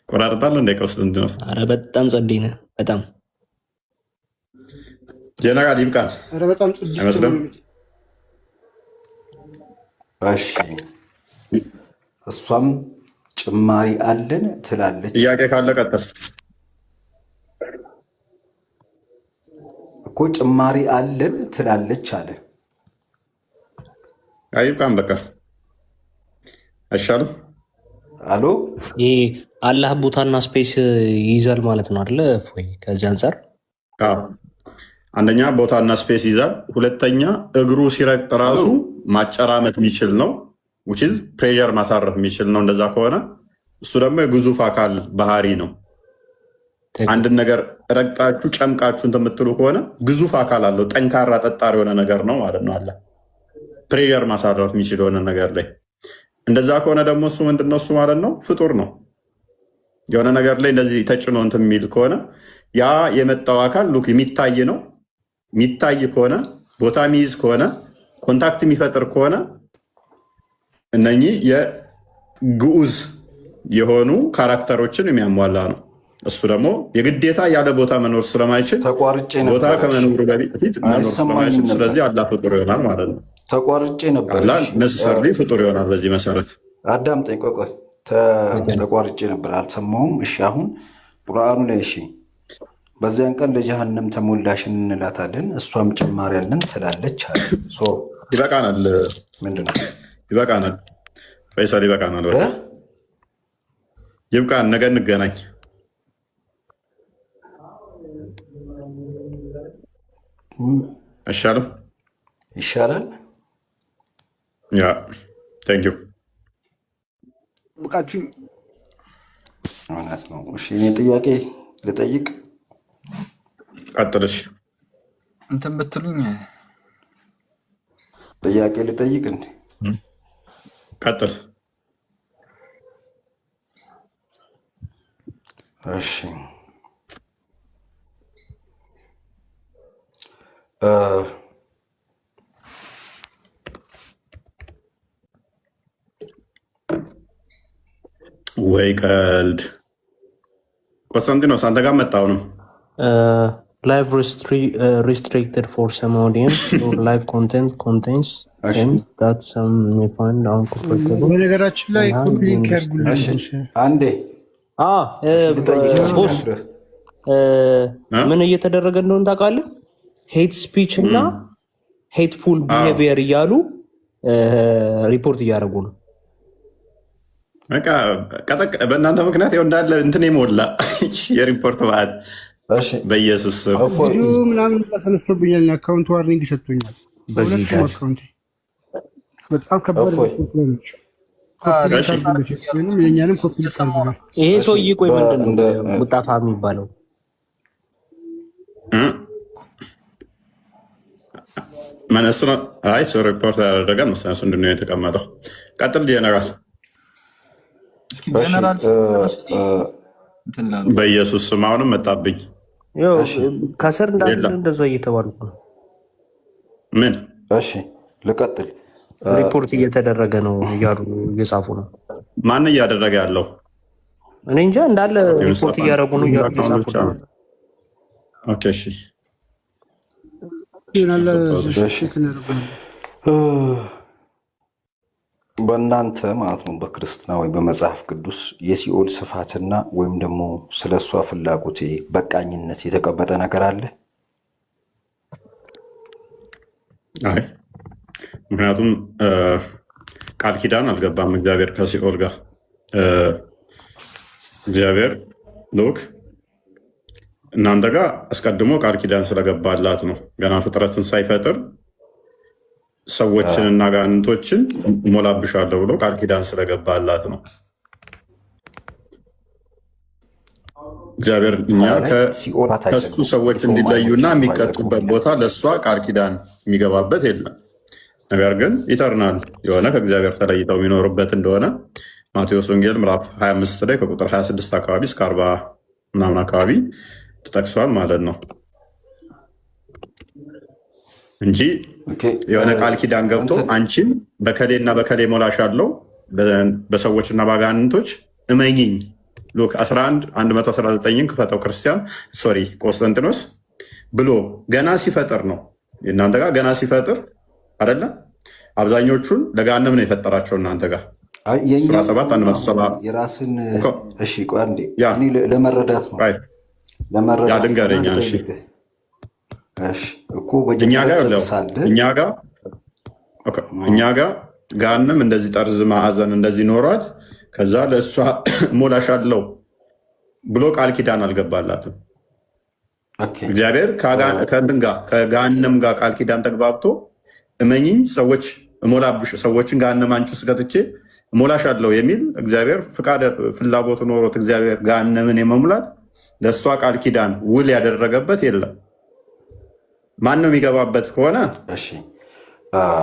ቆራረጣለህ እንደ ቆስጠንጢኖስ። ኧረ በጣም ጸደይ ነህ። በጣም ጀነራል ይብቃል አይመስልም? እሺ እሷም ጭማሪ አለን ትላለች። ጥያቄ ካለ ቀጥል እኮ ጭማሪ አለን ትላለች አለ። አይብቃም በቃ አይሻልም? አሎ ይህ አላህ ቦታና ስፔስ ይይዛል ማለት ነው አይደለ? እፎይ ከዚህ አንጻር አንደኛ ቦታና ስፔስ ይዛል። ሁለተኛ እግሩ ሲረግጥ ራሱ ማጨራመት የሚችል ነው፣ ዊችዝ ፕሬዠር ማሳረፍ የሚችል ነው። እንደዛ ከሆነ እሱ ደግሞ የግዙፍ አካል ባህሪ ነው። አንድን ነገር ረግጣችሁ ጨምቃችሁ እንትን የምትሉ ከሆነ ግዙፍ አካል አለው፣ ጠንካራ ጠጣር የሆነ ነገር ነው ማለት ነው። አለ ፕሬዠር ማሳረፍ የሚችል የሆነ ነገር ላይ እንደዛ ከሆነ ደግሞ እሱ ምንድነው? እሱ ማለት ነው ፍጡር ነው። የሆነ ነገር ላይ እንደዚህ ተጭኖ እንትን የሚል ከሆነ ያ የመጣው አካል ሉክ የሚታይ ነው። የሚታይ ከሆነ ቦታ የሚይዝ ከሆነ ኮንታክት የሚፈጥር ከሆነ እነኚህ የግዑዝ የሆኑ ካራክተሮችን የሚያሟላ ነው። እሱ ደግሞ የግዴታ ያለ ቦታ መኖር ስለማይችል ቦታ ከመኖሩ በፊት መኖር ስለማይችል፣ ስለዚህ አላህ ፍጡር ይሆናል ማለት ነው። ተቋርጬ ነበር። ነስሰርሊ ፍጡር ይሆናል። በዚህ መሰረት አዳምጠኝ። ቆይ ተቋርጬ ነበር አልሰማሁም። እሺ አሁን ቁርአኑ ላይ እሺ በዚያን ቀን ለጀሃነም ተሞላሽን እንላታለን እሷም ጭማሪ አለን ትላለች አለ። ይበቃናል። ምንድን ነው ይበቃናል? ፈይሰል ይበቃናል። ይብቃን። ነገ እንገናኝ። አይሻልም? ይሻላል። ያ ቴንክ ዩ ብቃችሁ እውነት ነው። እሺ እኔ ጥያቄ ልጠይቅ። ቀጥልሽ እንትን ብትሉኝ ጥያቄ ልጠይቅ እንዴ? ቀጥል። እሺ ወይ ቀልድ። ቆስጠንጢኖስ አንተ ጋር መጣው ነው live restricted for some audience or live content contains themes that some may find uncomfortable. በነገራችን ላይ ኮምፕሊንክ ያርጉልኝ አንዴ ቦስ ምን እየተደረገ እንደሆነ ታውቃለህ? ሄት ስፒች እና ሄትፉል ቢሄቪየር እያሉ ሪፖርት እያደረጉ ነው። በቃ በእናንተ ምክንያት ይኸው እንዳለ እንትን የሞላ የሪፖርት ማለት በኢየሱስ ቪዲዮ ምናምን ተነስቶብኛል። አካውንት ዋርኒንግ ሰጥቶኛል። በጣም ከባድ ናቸው። የእኛንም ኮፒ ልታርጉ። ይሄ ሰውዬ ቆይ ምንድን ነው ሙጣፋ የሚባለው? እሱ ነው። አይ ሰው ሪፖርት ያደረገን መሰለኝ። እሱ እንድነው የተቀመጠው። ቀጥል ጀነራል። በኢየሱስ ስም አሁንም መጣብኝ። ከስር እንዳለ እንደዛ እየተባልኩ ነው። ምን? እሺ ልቀጥል። ሪፖርት እየተደረገ ነው እያሉ እየጻፉ ነው። ማን እያደረገ ያለው? እኔ እንጃ። እንዳለ ሪፖርት እያደረጉ ነው እያሉ እየጻፉ ነው። ኦኬ እሺ። በእናንተ ማለት ነው በክርስትና ወይም በመጽሐፍ ቅዱስ የሲኦል ስፋትና ወይም ደግሞ ስለ እሷ ፍላጎት በቃኝነት የተቀመጠ ነገር አለ? አይ ምክንያቱም ቃል ኪዳን አልገባም እግዚአብሔር ከሲኦል ጋር። እግዚአብሔር ልክ እናንተ ጋር አስቀድሞ ቃል ኪዳን ስለገባላት ነው። ገና ፍጥረትን ሳይፈጥር ሰዎችንና ጋንንቶችን ሞላብሻለሁ ብሎ ቃል ኪዳን ስለገባላት ነው። እግዚአብሔር እኛ ከሱ ሰዎች እንዲለዩና የሚቀጡበት ቦታ ለእሷ ቃል ኪዳን የሚገባበት የለም። ነገር ግን ኢተርናል የሆነ ከእግዚአብሔር ተለይተው የሚኖሩበት እንደሆነ ማቴዎስ ወንጌል ምዕራፍ 25 ላይ ከቁጥር 26 አካባቢ እስከ 40 ምናምን አካባቢ ተጠቅሷል ማለት ነው እንጂ የሆነ ቃል ኪዳን ገብቶ አንቺን በከሌና በከሌ ሞላሻለሁ በሰዎችና በአጋንንቶች እመኝኝ። ሉክ 11:119 ክፈተው ክርስቲያን ቆስጠንጢኖስ ብሎ ገና ሲፈጥር ነው። እናንተ ጋር ገና ሲፈጥር አይደለ? አብዛኞቹን ለገሃነም ነው የፈጠራቸው እናንተ ጋር 17:170 የራስን እሺ፣ ቆይ አንዴ ለመረዳት ነው ልንገረኛ። እኛ ጋር ገሃነም እንደዚህ ጠርዝ ማዕዘን እንደዚህ ኖሯት ከዛ ለእሷ ሞላሻለው ብሎ ቃል ኪዳን አልገባላትም። እግዚአብሔር ከእንትን ጋር ከገሃነም ጋር ቃል ኪዳን ተግባብቶ እመኝኝ ሰዎች እሞላብሽ ሰዎችን ገሃነም አንቺ ውስጥ ገብቼ እሞላሻለሁ የሚል እግዚአብሔር ፍላጎቱ ኖሮት እግዚአብሔር ገሃነምን የመሙላት ለእሷ ቃል ኪዳን ውል ያደረገበት የለም። ማነው የሚገባበት ከሆነ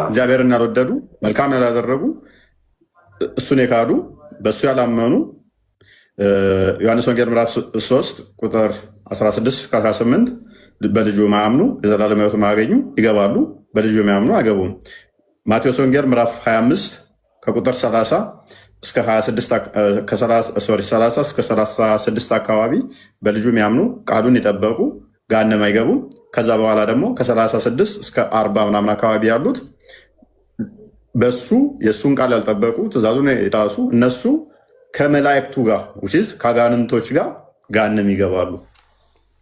እግዚአብሔርን ያልወደዱ መልካም ያላደረጉ እሱን የካዱ በእሱ ያላመኑ ዮሐንስ ወንጌል ምዕራፍ 3 ቁጥር 16-18 በልጁ ማያምኑ የዘላለም ሕይወት ማያገኙ ይገባሉ፣ በልጁ የሚያምኑ አይገቡም። ማቴዎስ ወንጌል ምዕራፍ 25 ከቁጥር 30 እስከ 36 አካባቢ በልጁ የሚያምኑ ቃሉን የጠበቁ ገሃነም አይገቡም። ከዛ በኋላ ደግሞ ከ36 እስከ 40 ምናምን አካባቢ ያሉት በሱ የእሱን ቃል ያልጠበቁ ትእዛዙን የጣሱ እነሱ ከመላእክቱ ጋር ከአጋንንቶች ጋር ገሃነም ይገባሉ።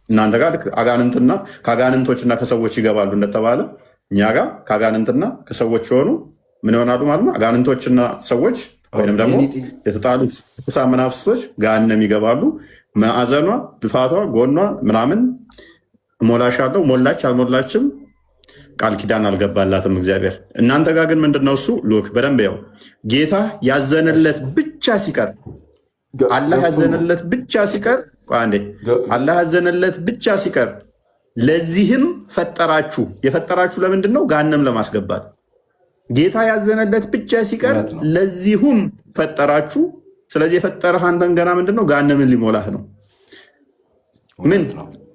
እናንተ ጋር አጋንንትና ከአጋንንቶችና ከሰዎች ይገባሉ እንደተባለ እኛ ጋር ከአጋንንትና ከሰዎች የሆኑ ምን ይሆናሉ ማለት ነው? አጋንንቶችና ሰዎች ወይም ደግሞ የተጣሉት ርኩሳን መናፍስቶች ገሃነም ይገባሉ። ማዕዘኗ፣ ልፋቷ፣ ጎኗ ምናምን እሞላሻለሁ ሞላች አልሞላችም ቃል ኪዳን አልገባላትም እግዚአብሔር። እናንተ ጋር ግን ምንድነው እሱ ሉክ በደንብ ያው ጌታ ያዘነለት ብቻ ሲቀር አላህ ያዘነለት ብቻ ሲቀር አላህ ያዘነለት ብቻ ሲቀር ለዚህም ፈጠራችሁ። የፈጠራችሁ ለምንድን ነው? ገሃነም ለማስገባት። ጌታ ያዘነለት ብቻ ሲቀር ለዚሁም ፈጠራችሁ። ስለዚህ የፈጠረህ አንተን ገና ምንድን ነው? ገሃነምን ሊሞላህ ነው። ምን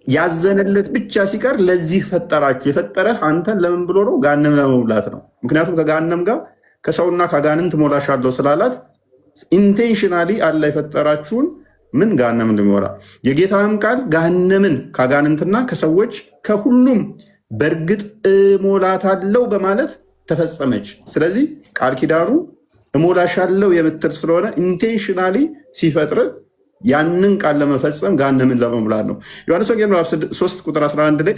ያዘነለት ብቻ ሲቀር ለዚህ ፈጠራችሁ። የፈጠረህ አንተን ለምን ብሎ ነው? ገሃነም ለመሙላት ነው። ምክንያቱም ከገሃነም ጋር ከሰውና ከአጋንንት ሞላሻለሁ ስላላት ኢንቴንሽናሊ አላ የፈጠራችሁን ምን ገሃነምን ልሞላ። የጌታም ቃል ገሃነምን ከአጋንንትና ከሰዎች ከሁሉም በእርግጥ እሞላታለሁ በማለት ተፈጸመች። ስለዚህ ቃል ኪዳኑ እሞላሻለሁ የምትል ስለሆነ ኢንቴንሽናሊ ሲፈጥር ያንን ቃል ለመፈጸም ገሃነምን ለመሙላት ነው። ዮሐንስ ወንጌል ምዕራፍ 3 ቁጥር 11 ላይ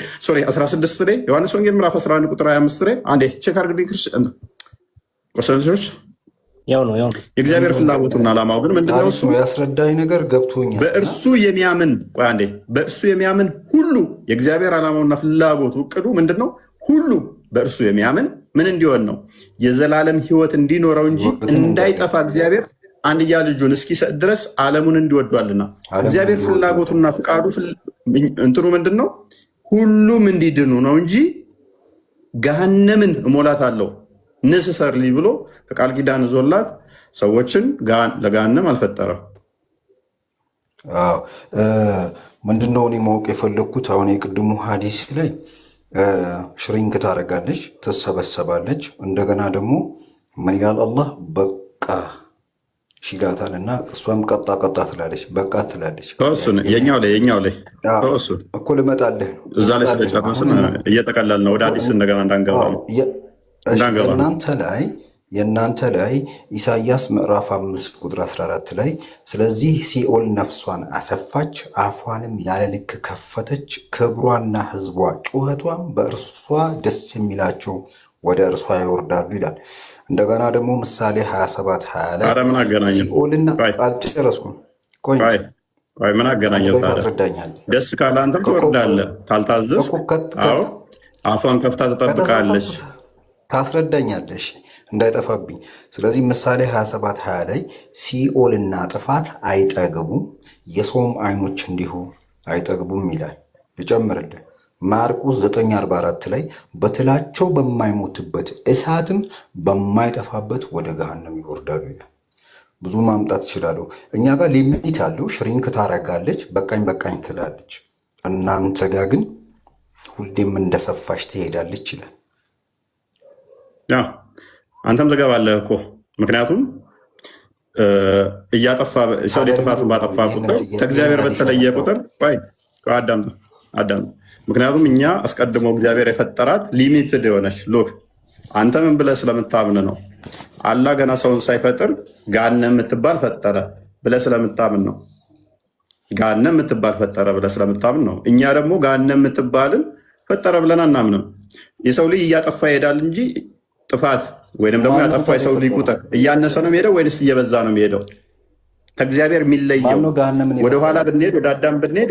16 ላይ ዮሐንስ ወንጌል ምዕራፍ 11 ቁጥር 25 ላይ አንዴ ቼክ አድርግልኝ ክርስቲያኖች። ያው ነው የእግዚአብሔር ፍላጎቱና ዓላማው ግን ምንድነው? እሱ ያስረዳኝ ነገር ገብቶኛል። በእርሱ የሚያምን ቆይ አንዴ፣ በእርሱ የሚያምን ሁሉ የእግዚአብሔር ዓላማውና ፍላጎቱ እቅዱ ምንድነው? ሁሉ በእርሱ የሚያምን ምን እንዲሆን ነው? የዘላለም ሕይወት እንዲኖረው እንጂ እንዳይጠፋ እግዚአብሔር አንድያ ልጁን እስኪሰጥ ድረስ ዓለሙን እንዲወዷልና። እግዚአብሔር ፍላጎቱና ፍቃዱ እንትኑ ምንድን ነው? ሁሉም እንዲድኑ ነው እንጂ ገሃነምን እሞላታለሁ ንስሰርሊ ብሎ ከቃል ኪዳን ዞላት ሰዎችን ለገሃነም አልፈጠረም። ምንድነው እኔ ማወቅ የፈለግኩት አሁን የቅድሙ ሀዲስ ላይ ሽሪንክ ታደርጋለች፣ ትሰበሰባለች። እንደገና ደግሞ ምን ይላል አላህ? በቃ ሽላታል እና እሷም ቀጣ ቀጣ ትላለች፣ በቃ ትላለች። የኛው ላይ እኮ ልመጣልህ ነው። እዛ ላይ ስለጨረስን እየጠቀለል ነው ወደ አዲስ እንደገና እንዳንገባ ነው። የእናንተ ላይ ኢሳይያስ ምዕራፍ 5 ቁጥር 14 ላይ ስለዚህ ሲኦል ነፍሷን አሰፋች፣ አፏንም ያለ ልክ ከፈተች፣ ክብሯና ሕዝቧ ጩኸቷም በእርሷ ደስ የሚላቸው ወደ እርሷ ይወርዳሉ ይላል። እንደገና ደግሞ ምሳሌ 27:20 ላይ ሲኦልና አልጨረስኩም። ምን አገናኘው? ደስ ካለ አንተም ትወርዳለህ፣ ታልታዘዝ አፏን ከፍታ ትጠብቃለች። ታስረዳኛለሽ እንዳይጠፋብኝ። ስለዚህ ምሳሌ 27:20 ላይ ሲኦልና ጥፋት አይጠግቡም፣ የሰውም አይኖች እንዲሁ አይጠግቡም ይላል። ልጨምርልህ ማርቆስ 9:44 ላይ በትላቸው በማይሞትበት እሳትም በማይጠፋበት ወደ ገሃነም ይወርዳሉ ይላል። ብዙ ማምጣት ይችላለሁ። እኛ ጋር ሊሚት አለው። ሽሪንክ ታረጋለች፣ በቃኝ በቃኝ ትላለች። እናንተ ጋር ግን ሁሌም እንደሰፋሽ ትሄዳለች ይላል። አንተም ትገባለህ እኮ ምክንያቱም እያጠፋ ሰው ጥፋቱን ባጠፋ ቁጥር ከእግዚአብሔር በተለየ ቁጥር አዳም ምክንያቱም እኛ አስቀድሞ እግዚአብሔር የፈጠራት ሊሚትድ የሆነች ሎክ አንተ ምን ብለህ ስለምታምን ነው። አላህ ገና ሰውን ሳይፈጥር ገሃነም የምትባል ፈጠረ ብለህ ስለምታምን ነው። ገሃነም የምትባል ፈጠረ ብለህ ስለምታምን ነው። እኛ ደግሞ ገሃነም የምትባልን ፈጠረ ብለን አናምንም። የሰው ልጅ እያጠፋ ይሄዳል እንጂ ጥፋት ወይንም ደግሞ ያጠፋ የሰው ልጅ ቁጥር እያነሰ ነው የሚሄደው ወይንስ እየበዛ ነው የሚሄደው? ከእግዚአብሔር የሚለየው ወደኋላ ብንሄድ ወደ አዳም ብንሄድ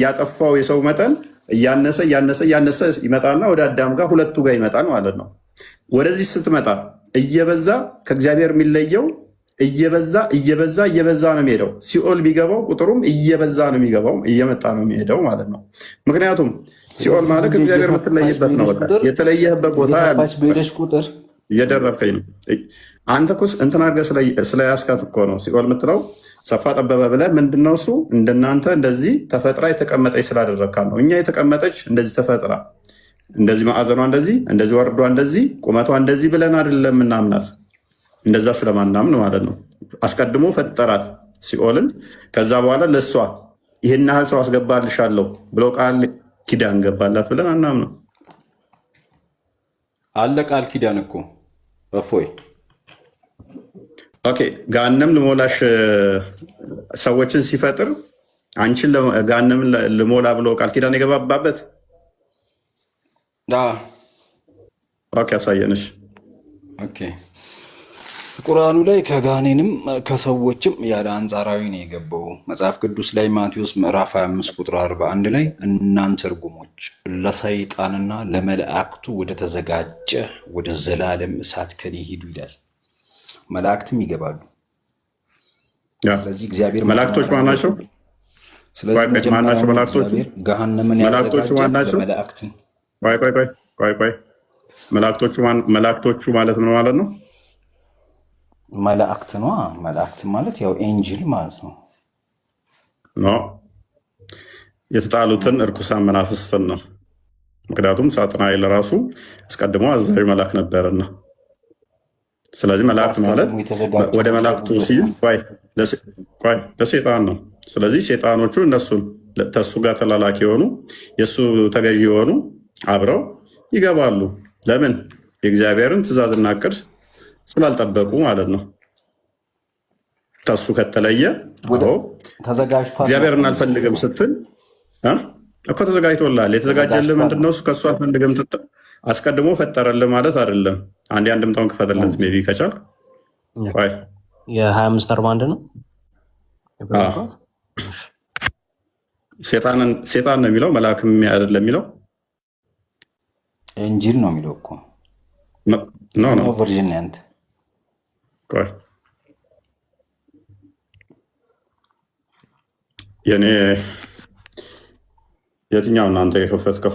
ያጠፋው የሰው መጠን እያነሰ ይመጣና ወደ አዳም ጋር ሁለቱ ጋር ይመጣል ማለት ነው። ወደዚህ ስትመጣ እየበዛ ከእግዚአብሔር የሚለየው እየበዛ ነው የሚሄደው። ሲኦል ቢገባው ቁጥሩም እየበዛ ነው የሚገባው፣ እየመጣ ነው የሚሄደው ማለት ነው። ምክንያቱም ሲኦል ማለት ከእግዚአብሔር የምትለይበት ነው። የተለየህበት ቦታ ቁጥር እየደረብከኝ ነው። አንተ እኮ እንትን አድርገህ ስለያዝካት እኮ ነው ሲኦል የምትለው። ሰፋ ጠበበ ብለህ ምንድነው እሱ እንደናንተ እንደዚህ ተፈጥራ የተቀመጠች ስላደረግካት ነው። እኛ የተቀመጠች እንደዚህ ተፈጥራ እንደዚህ ማዕዘኗ እንደዚህ ወርዷ እንደዚህ ቁመቷ እንደዚህ ብለን አይደለም ምናምናት። እንደዛ ስለማናምን ማለት ነው። አስቀድሞ ፈጠራት ሲኦልን። ከዛ በኋላ ለእሷ ይህን ያህል ሰው አስገባልሻለሁ ብሎ ቃል ኪዳን ገባላት ብለን አናምነው። አለ ቃል ኪዳን እኮ እፎይ። ኦኬ ገሃነም ልሞላሽ ሰዎችን ሲፈጥር አንቺን ገሃነምን ልሞላ ብሎ ቃል ኪዳን የገባባበት ኦኬ አሳየንሽ። ኦኬ ቁርአኑ ላይ ከጋኔንም ከሰዎችም ያለ አንጻራዊ ነው የገባው። መጽሐፍ ቅዱስ ላይ ማቴዎስ ምዕራፍ 25 ቁጥር 41 ላይ እናንተ እርጉሞች ለሰይጣንና ለመላእክቱ ወደ ተዘጋጀ ወደ ዘላለም እሳት ከኔ ሂዱ ይላል። መላእክትም ይገባሉ። ስለዚህ እግዚአብሔር መላእክቶች ማን ናቸው? ስለዚህ መላእክቶቹ ገሃነምን ያዘጋጃል ለመላእክትን። ቆይ መላእክቶቹ ማለት ምን ማለት ነው? መላእክት ነው። መላእክት ማለት ያው ኤንጅል ማለት ነው። ኖ የተጣሉትን እርኩሳን መናፍስትን ነው። ምክንያቱም ሳጥናኤል ራሱ አስቀድሞ አዛዥ መልአክ ነበርና። ስለዚህ መላእክት ማለት ወደ መላእክቱ ሲል ለሴጣን ነው። ስለዚህ ሴጣኖቹ እነሱን ተሱ ጋር ተላላኪ የሆኑ የእሱ ተገዢ የሆኑ አብረው ይገባሉ። ለምን? የእግዚአብሔርን ትእዛዝና ዕቅድ ስላልጠበቁ ማለት ነው። ተሱ ከተለየ እግዚአብሔርን አልፈልግም ስትል እኮ ተዘጋጅቶላል። የተዘጋጀልህ ምንድን ነው? እሱ ከእሱ አልፈልግም አስቀድሞ ፈጠረልህ ማለት አይደለም። አንድምታውን ክፈትለት ሜይ ቢ ከቻልክ። የ2541 ነው። ሴጣን ነው የሚለው መልአክም አይደለም የሚለው እንጂል ነው የሚለው እኮ ነው ቨርዥን ያንተ የኔ የትኛው እናንተ የከፈትከው?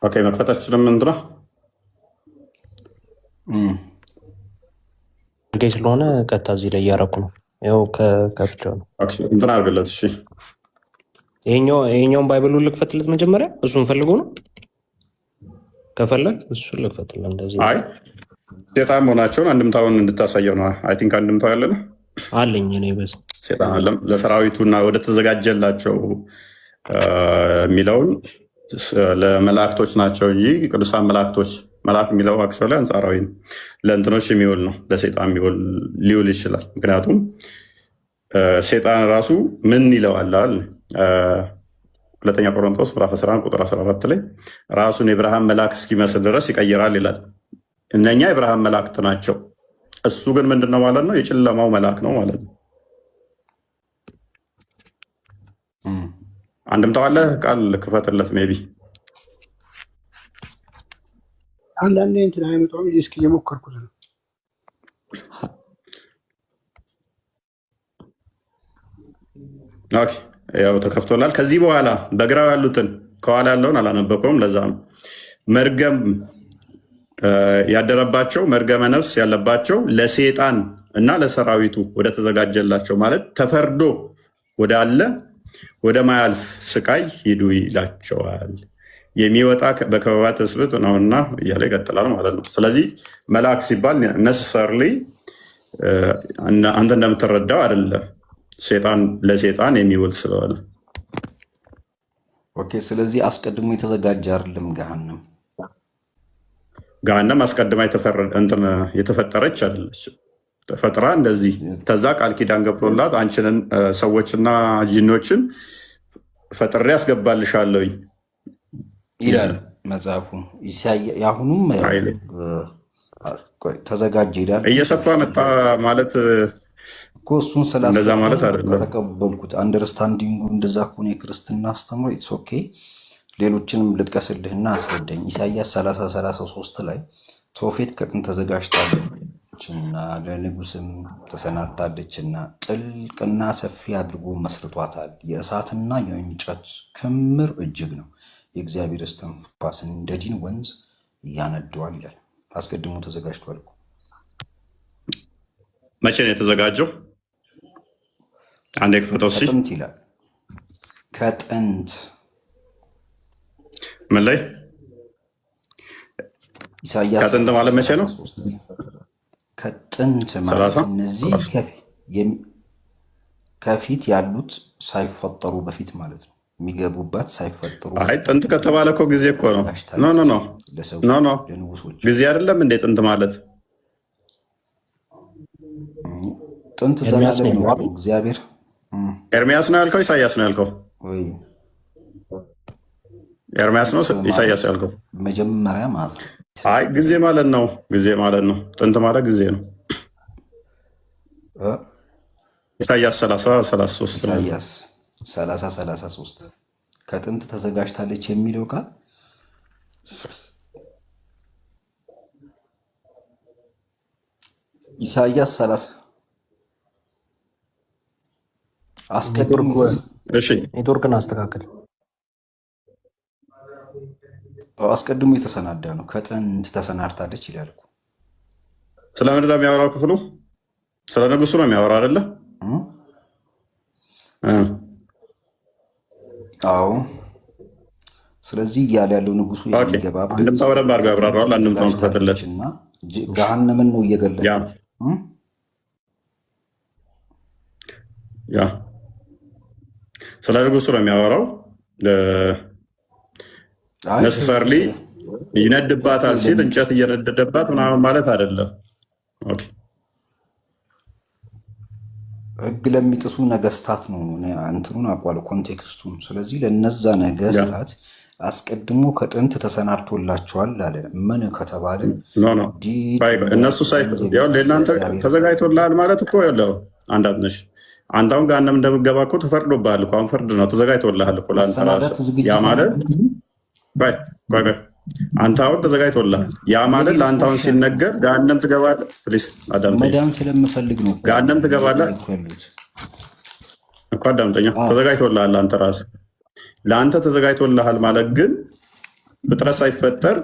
ኦኬ መክፈታችንም እንትና ስለሆነ ቀጥታ እዚህ ላይ እያደረኩ ነው። ያው ከፍቼው ነው እንትና አድርግለት። እሺ ይሄኛውን ባይብሉን ልክፈትለት መጀመሪያ። እሱን ፈልጎ ነው ከፈለግ እሱን ልክፈትለት። እንደዚህ አይ ሴጣን መሆናቸውን አንድምታውን እንድታሳየው ነው። አይ ቲንክ አንድምታው ያለ ነው አለኝ እኔ በዛ ሴጣን አለም ለሰራዊቱና ወደ ተዘጋጀላቸው የሚለውን ለመላእክቶች ናቸው እንጂ ቅዱሳን መላእክቶች መልአክ የሚለው አክቹዋሊ አንጻራዊ ነው። ለእንትኖች የሚውል ነው፣ ለሴጣን ሊውል ይችላል። ምክንያቱም ሴጣን ራሱ ምን ይለዋል? ሁለተኛ ቆሮንቶስ ምዕራፍ 11 ቁጥር 14 ላይ ራሱን የብርሃን መልአክ እስኪመስል ድረስ ይቀይራል ይላል። እነኛ የብርሃን መላእክት ናቸው። እሱ ግን ምንድነው ማለት ነው? የጨለማው መልአክ ነው ማለት ነው። አንድምታው አለ። ቃል ክፈትለት ሜይ ቢ አንዳንዴ እንትን አይመጣም። እስኪ እየሞከርኩት ነው። ኦኬ ያው ተከፍቶላል። ከዚህ በኋላ በግራው ያሉትን ከኋላ ያለውን አላነበቀውም። ለዛ ነው መርገም ያደረባቸው መርገመ ነፍስ ያለባቸው ለሴጣን እና ለሰራዊቱ ወደ ተዘጋጀላቸው ማለት ተፈርዶ ወዳለ ወደ ማያልፍ ስቃይ ሂዱ ይላቸዋል። የሚወጣ በከበባ ትስብእት ነውና እያለ ይቀጥላል ማለት ነው። ስለዚህ መልአክ ሲባል ነሰሰርሊ አንተ እንደምትረዳው አይደለም፣ ሴጣን ለሴጣን የሚውል ስለሆነ። ኦኬ። ስለዚህ አስቀድሞ የተዘጋጀ አይደለም። ገሃነም አስቀድማ የተፈጠረች አይደለች። ተፈጥራ እንደዚህ ተዛ ቃል ኪዳን ገብቶላት አንቺንን ሰዎችና ጂኖችን ፈጥሬ ያስገባልሻለሁኝ ይላል መጽሐፉ። የአሁኑም ተዘጋጀ ይላል። እየሰፋ መጣ ማለት እኮ እሱን እንደዛ ማለት አይደለም። ተቀበልኩት። አንደርስታንዲንጉ እንደዛ ከሆነ የክርስትና አስተምሮ ኢትስ ኦኬ። ሌሎችንም ልጥቀስልህና አስረዳኝ። ኢሳያስ 30:33 ላይ ቶፌት ከጥንት ተዘጋጅታለችና ለንጉስም ተሰናድታለችና ጥልቅና ሰፊ አድርጎ መስርቷታል። የእሳትና የእንጨት ክምር እጅግ ነው። የእግዚአብሔር እስትንፋስ እንደ ዲን ወንዝ ያነደዋል ይላል። አስቀድሞ ተዘጋጅቷል። መቼ ነው የተዘጋጀው? አንዴ ክፈተው። ከጥንት ይላል። ከጥንት ምን ላይ ኢሳያስ ከጥንት ማለት መቼ ነው? ከጥንት ማለት እነዚህ ከፊት ያሉት ሳይፈጠሩ በፊት ማለት ነው። የሚገቡባት ሳይፈጠሩ። አይ ጥንት ከተባለ እኮ ጊዜ እኮ ነው። ኖ ጊዜ አይደለም እንዴ ጥንት ማለት? ጥንት ዘላለም ነው። እግዚአብሔር ኤርሚያስ ነው ያልከው? ኢሳያስ ነው ያልከው? ኤርሚያስ ነው ኢሳያስ ያልከው? መጀመሪያ ማለት ነው። አይ ጊዜ ማለት ነው። ጊዜ ማለት ነው። ጥንት ማለት ጊዜ ነው። ኢሳያስ 30:33 ኢሳያስ 30:33 ከጥንት ተዘጋጅታለች የሚለው ቃል ኢሳያስ 30 ኔትወርክን አስተካክል። አስቀድሞ የተሰናዳ ነው። ከጥንት ተሰናድታለች ይላል። ስለ ምንድን ነው የሚያወራው ክፍሉ? ስለ ንጉሱ ነው የሚያወራ አይደለ? አዎ። ስለዚህ እያለ ያለው ንጉሱ የሚገባበት በደንብ አድርገው ያብራራዋል። አንድምታውን ክፈትለት። ገሃነምን ነው እየገለጸ ያ ስለ ንጉሱ ነው የሚያወራው። ነሰሰርሊ ይነድባታል ሲል እንጨት እየነደደባት ምናምን ማለት አይደለም። ህግ ለሚጥሱ ነገስታት ነው እንትኑን አቋል ኮንቴክስቱን። ስለዚህ ለነዛ ነገስታት አስቀድሞ ከጥንት ተሰናድቶላቸዋል አለ። ምን ከተባለ እነሱ ለእናንተ ተዘጋጅቶልሃል ማለት እኮ ያለው አንዳንድ ነሽ። አንተ አሁን ገሃነም እንደምትገባ እኮ ተፈርዶብሃል እኮ። አሁን ፍርድ ነው፣ ተዘጋጅቶልሃል እኮ ለአንተ ራስህ። ያ ማለት አንተ አሁን ተዘጋጅቶልሃል። ያ ማለት ለአንተ አሁን ሲነገር ገሃነም ትገባለህ። ፕሊስ አዳምጠኝ። መዳን ስለምፈልግ ነው። ገሃነም ትገባለህ እኮ አዳምጠኛ። ተዘጋጅቶልሃል አንተ ራስህ። ለአንተ ተዘጋጅቶልሃል ማለት ግን ፍጥረት ሳይፈጠር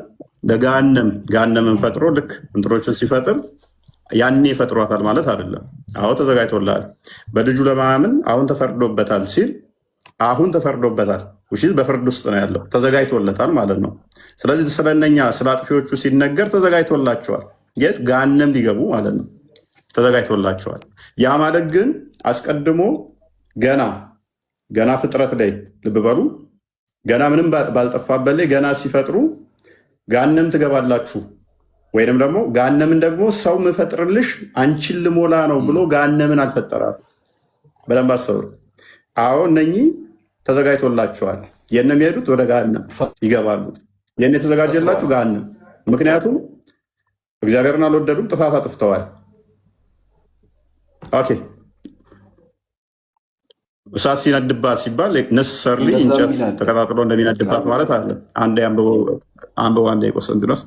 ገሃነምን ፈጥሮ ልክ እንትኖችን ሲፈጥር ያኔ ይፈጥሯታል ማለት አይደለም። አዎ ተዘጋጅቶልሃል። በልጁ ለማመን አሁን ተፈርዶበታል ሲል አሁን ተፈርዶበታል በፍርድ ውስጥ ነው ያለው፣ ተዘጋጅቶለታል ማለት ነው። ስለዚህ ስለነኛ ስለ አጥፊዎቹ ሲነገር ተዘጋጅቶላቸዋል። የት ገሃነም ሊገቡ ማለት ነው፣ ተዘጋጅቶላቸዋል። ያ ማለት ግን አስቀድሞ ገና ፍጥረት ላይ ልብ በሉ፣ ገና ምንም ባልጠፋበት ላይ ገና ሲፈጥሩ ገሃነም ትገባላችሁ ወይንም ደግሞ ገሃነምን ደግሞ ሰው ምፈጥርልሽ አንቺን ልሞላ ነው ብሎ ገሃነምን አልፈጠራል። በደንብ አስተውሉ። አዎ እነኚህ ተዘጋጅቶላቸዋል። የነ የሚሄዱት ወደ ገሃነም ይገባሉ። የነ የተዘጋጀላችሁ ገሃነም። ምክንያቱም እግዚአብሔርን አልወደዱም፣ ጥፋት አጥፍተዋል። ኦኬ እሳት ሲነድባት ሲባል ነሰሰርሊ እንጨት ተቀጣጥሎ እንደሚነድባት ማለት አለ። አንድ አንበው አንድ ቆስጠንጢኖስ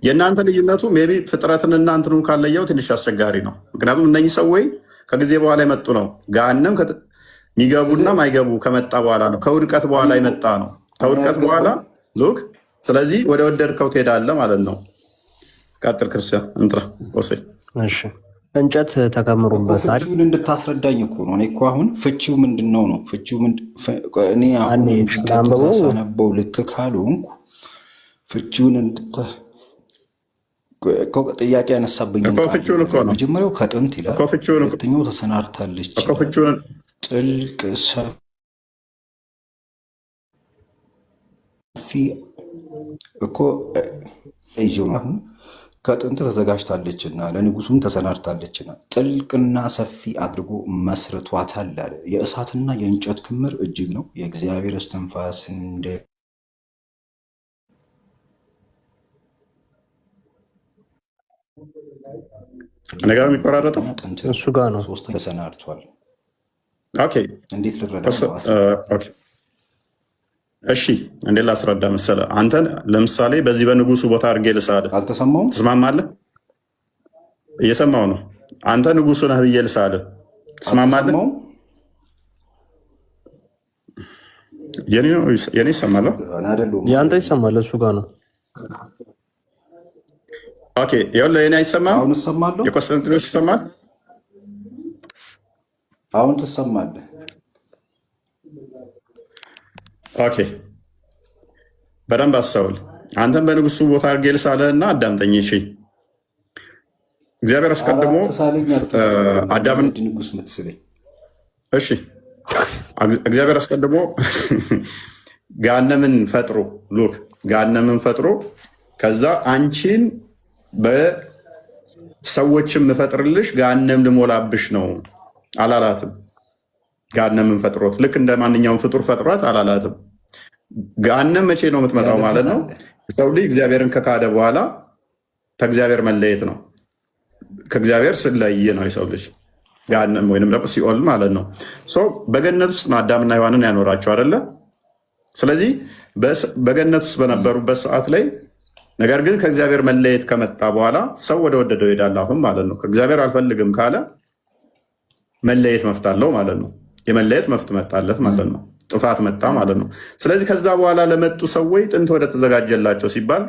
የእናንተ ልዩነቱ ሜይ ቢ ፍጥረትንና እንትኑን ካለየው ትንሽ አስቸጋሪ ነው። ምክንያቱም እነኚህ ሰዎች ከጊዜ በኋላ የመጡ ነው። ገሃነም የሚገቡና ማይገቡ ከመጣ በኋላ ነው። ከውድቀት በኋላ የመጣ ነው። ከውድቀት በኋላ ሉክ። ስለዚህ ወደ ወደድከው ትሄዳለህ ማለት ነው። ቀጥል ክርስቲያን እንጥራ ወሰይ። እሺ እንጨት ተከምሩበታል። ፍቺውን እንድታስረዳኝ እኮ ነው። እኔ እኮ አሁን ፍቺው ምንድን ነው ነው ፍቺው እኔ አሁን ሳነበው ልክ ካልሆንኩ ፍቺውን ጥያቄ ያነሳብኝ መጀመሪያው ከጥንት ይላል፣ ሁለተኛው ተሰናድታለች፣ ጥልቅ ሰፊ እኮ አሁን ከጥንት ተዘጋጅታለችና ለንጉሱም ተሰናድታለችና ጥልቅና ሰፊ አድርጎ መስርቷታል አለ። የእሳትና የእንጨት ክምር እጅግ ነው፣ የእግዚአብሔር እስትንፋስ እንደ ነገር የሚቆራረጠው እሱ ጋር ነው። ሶስት ተሰናድቷል። እንዴት ልረዳ? እሺ እንዴት ላስረዳ መሰለህ? አንተን ለምሳሌ በዚህ በንጉሱ ቦታ አድርጌ ልሳልህ። አልተሰማውም? ትስማማለህ? እየሰማው ነው። አንተ ንጉሱ ነህ ብዬ ልሳልህ። ትስማማለህ? የኔ ይሰማል፣ የአንተ ይሰማል። እሱ ጋር ነው። ኦኬ ይኸውልህ፣ የኔ አይሰማም። አሁን እሰማለሁ። የቆስጠንጢኖስ ይሰማል። አሁን ትሰማለህ። ኦኬ በደንብ አስተውል። አንተም በንጉሱ ቦታ አድርጌ ልሳልህ እና አዳምጠኝ። እሺ እግዚአብሔር አስቀድሞ አዳምን ንጉስ ምትስለኝ። እሺ እግዚአብሔር አስቀድሞ ገሃነምን ፈጥሮ ሉክ ገሃነምን ፈጥሮ ከዛ አንቺን በሰዎችም ምፈጥርልሽ ገሃነም ልሞላብሽ ነው አላላትም። ገሃነምን ፈጥሮት ልክ እንደ ማንኛውም ፍጡር ፈጥሯት አላላትም። ገሃነም መቼ ነው የምትመጣው ማለት ነው? ሰው ልጅ እግዚአብሔርን ከካደ በኋላ ከእግዚአብሔር መለየት ነው። ከእግዚአብሔር ስለየ ነው የሰው ልጅ ገሃነም ወይንም ደግሞ ሲኦል ማለት ነው። በገነት ውስጥ ነው አዳምና ሔዋንን ያኖራቸው አይደለ? ስለዚህ በገነት ውስጥ በነበሩበት ሰዓት ላይ ነገር ግን ከእግዚአብሔር መለየት ከመጣ በኋላ ሰው ወደ ወደደው ይሄዳል አሁን ማለት ነው። ከእግዚአብሔር አልፈልግም ካለ መለየት መፍት አለው ማለት ነው። የመለየት መፍት መጣለት ማለት ነው። ጥፋት መጣ ማለት ነው። ስለዚህ ከዛ በኋላ ለመጡ ሰዎች ጥንት ወደ ተዘጋጀላቸው ሲባል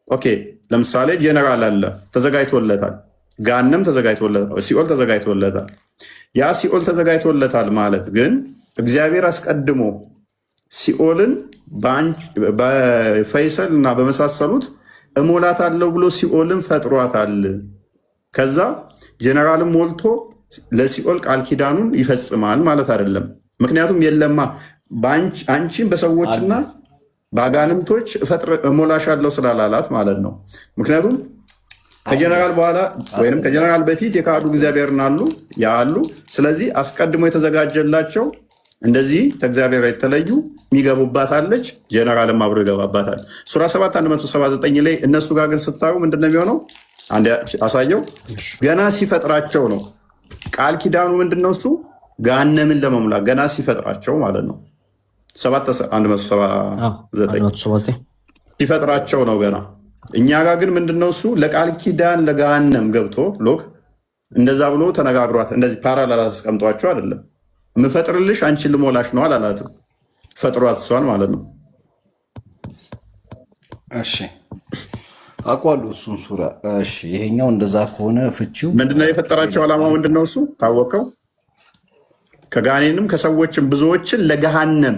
ኦኬ፣ ለምሳሌ ጄኔራል አለ ተዘጋጅቶለታል፣ ገሃነም ተዘጋጅቶለታል፣ ሲኦል ተዘጋጅቶለታል። ያ ሲኦል ተዘጋጅቶለታል ማለት ግን እግዚአብሔር አስቀድሞ ሲኦልን በፈይሰል እና በመሳሰሉት እሞላታለሁ ብሎ ሲኦልን ፈጥሯታል። ከዛ ጄኔራልም ሞልቶ ለሲኦል ቃል ኪዳኑን ይፈጽማል ማለት አይደለም። ምክንያቱም የለማ አንቺን በሰዎችና በአጋንንቶች እሞላሻለሁ ስላላላት ማለት ነው። ምክንያቱም ከጀነራል በኋላ ወይም ከጀነራል በፊት የካዱ እግዚአብሔርን አሉ። ስለዚህ አስቀድሞ የተዘጋጀላቸው እንደዚህ ከእግዚአብሔር የተለዩ የሚገቡባት አለች፣ ጀነራልም አብሮ ይገባባታል። ሱራ 7 179 ላይ እነሱ ጋር ግን ስታዩ ምንድነው የሚሆነው? አንድ አሳየው። ገና ሲፈጥራቸው ነው ቃል ኪዳኑ ምንድነው? እሱ ገሃነምን ለመሙላት ገና ሲፈጥራቸው ማለት ነው። 7 ሲፈጥራቸው ነው ገና። እኛ ጋር ግን ምንድነው? እሱ ለቃል ኪዳን ለገሃነም ገብቶ ሎክ እንደዛ ብሎ ተነጋግሯት። እንደዚህ ፓራላል አስቀምጧቸው አይደለም። ምፈጥርልሽ አንቺን ልሞላሽ ነው አላላትም። ፈጥሯት እሷን ማለት ነው። እሺ አውቀዋለሁ እሱን ሱራ። እሺ ይሄኛው እንደዛ ከሆነ ፍቺው ምንድነው? የፈጠራቸው ዓላማው ምንድነው? እሱ ታወቀው ከጋኔንም ከሰዎችም ብዙዎችን ለገሃነም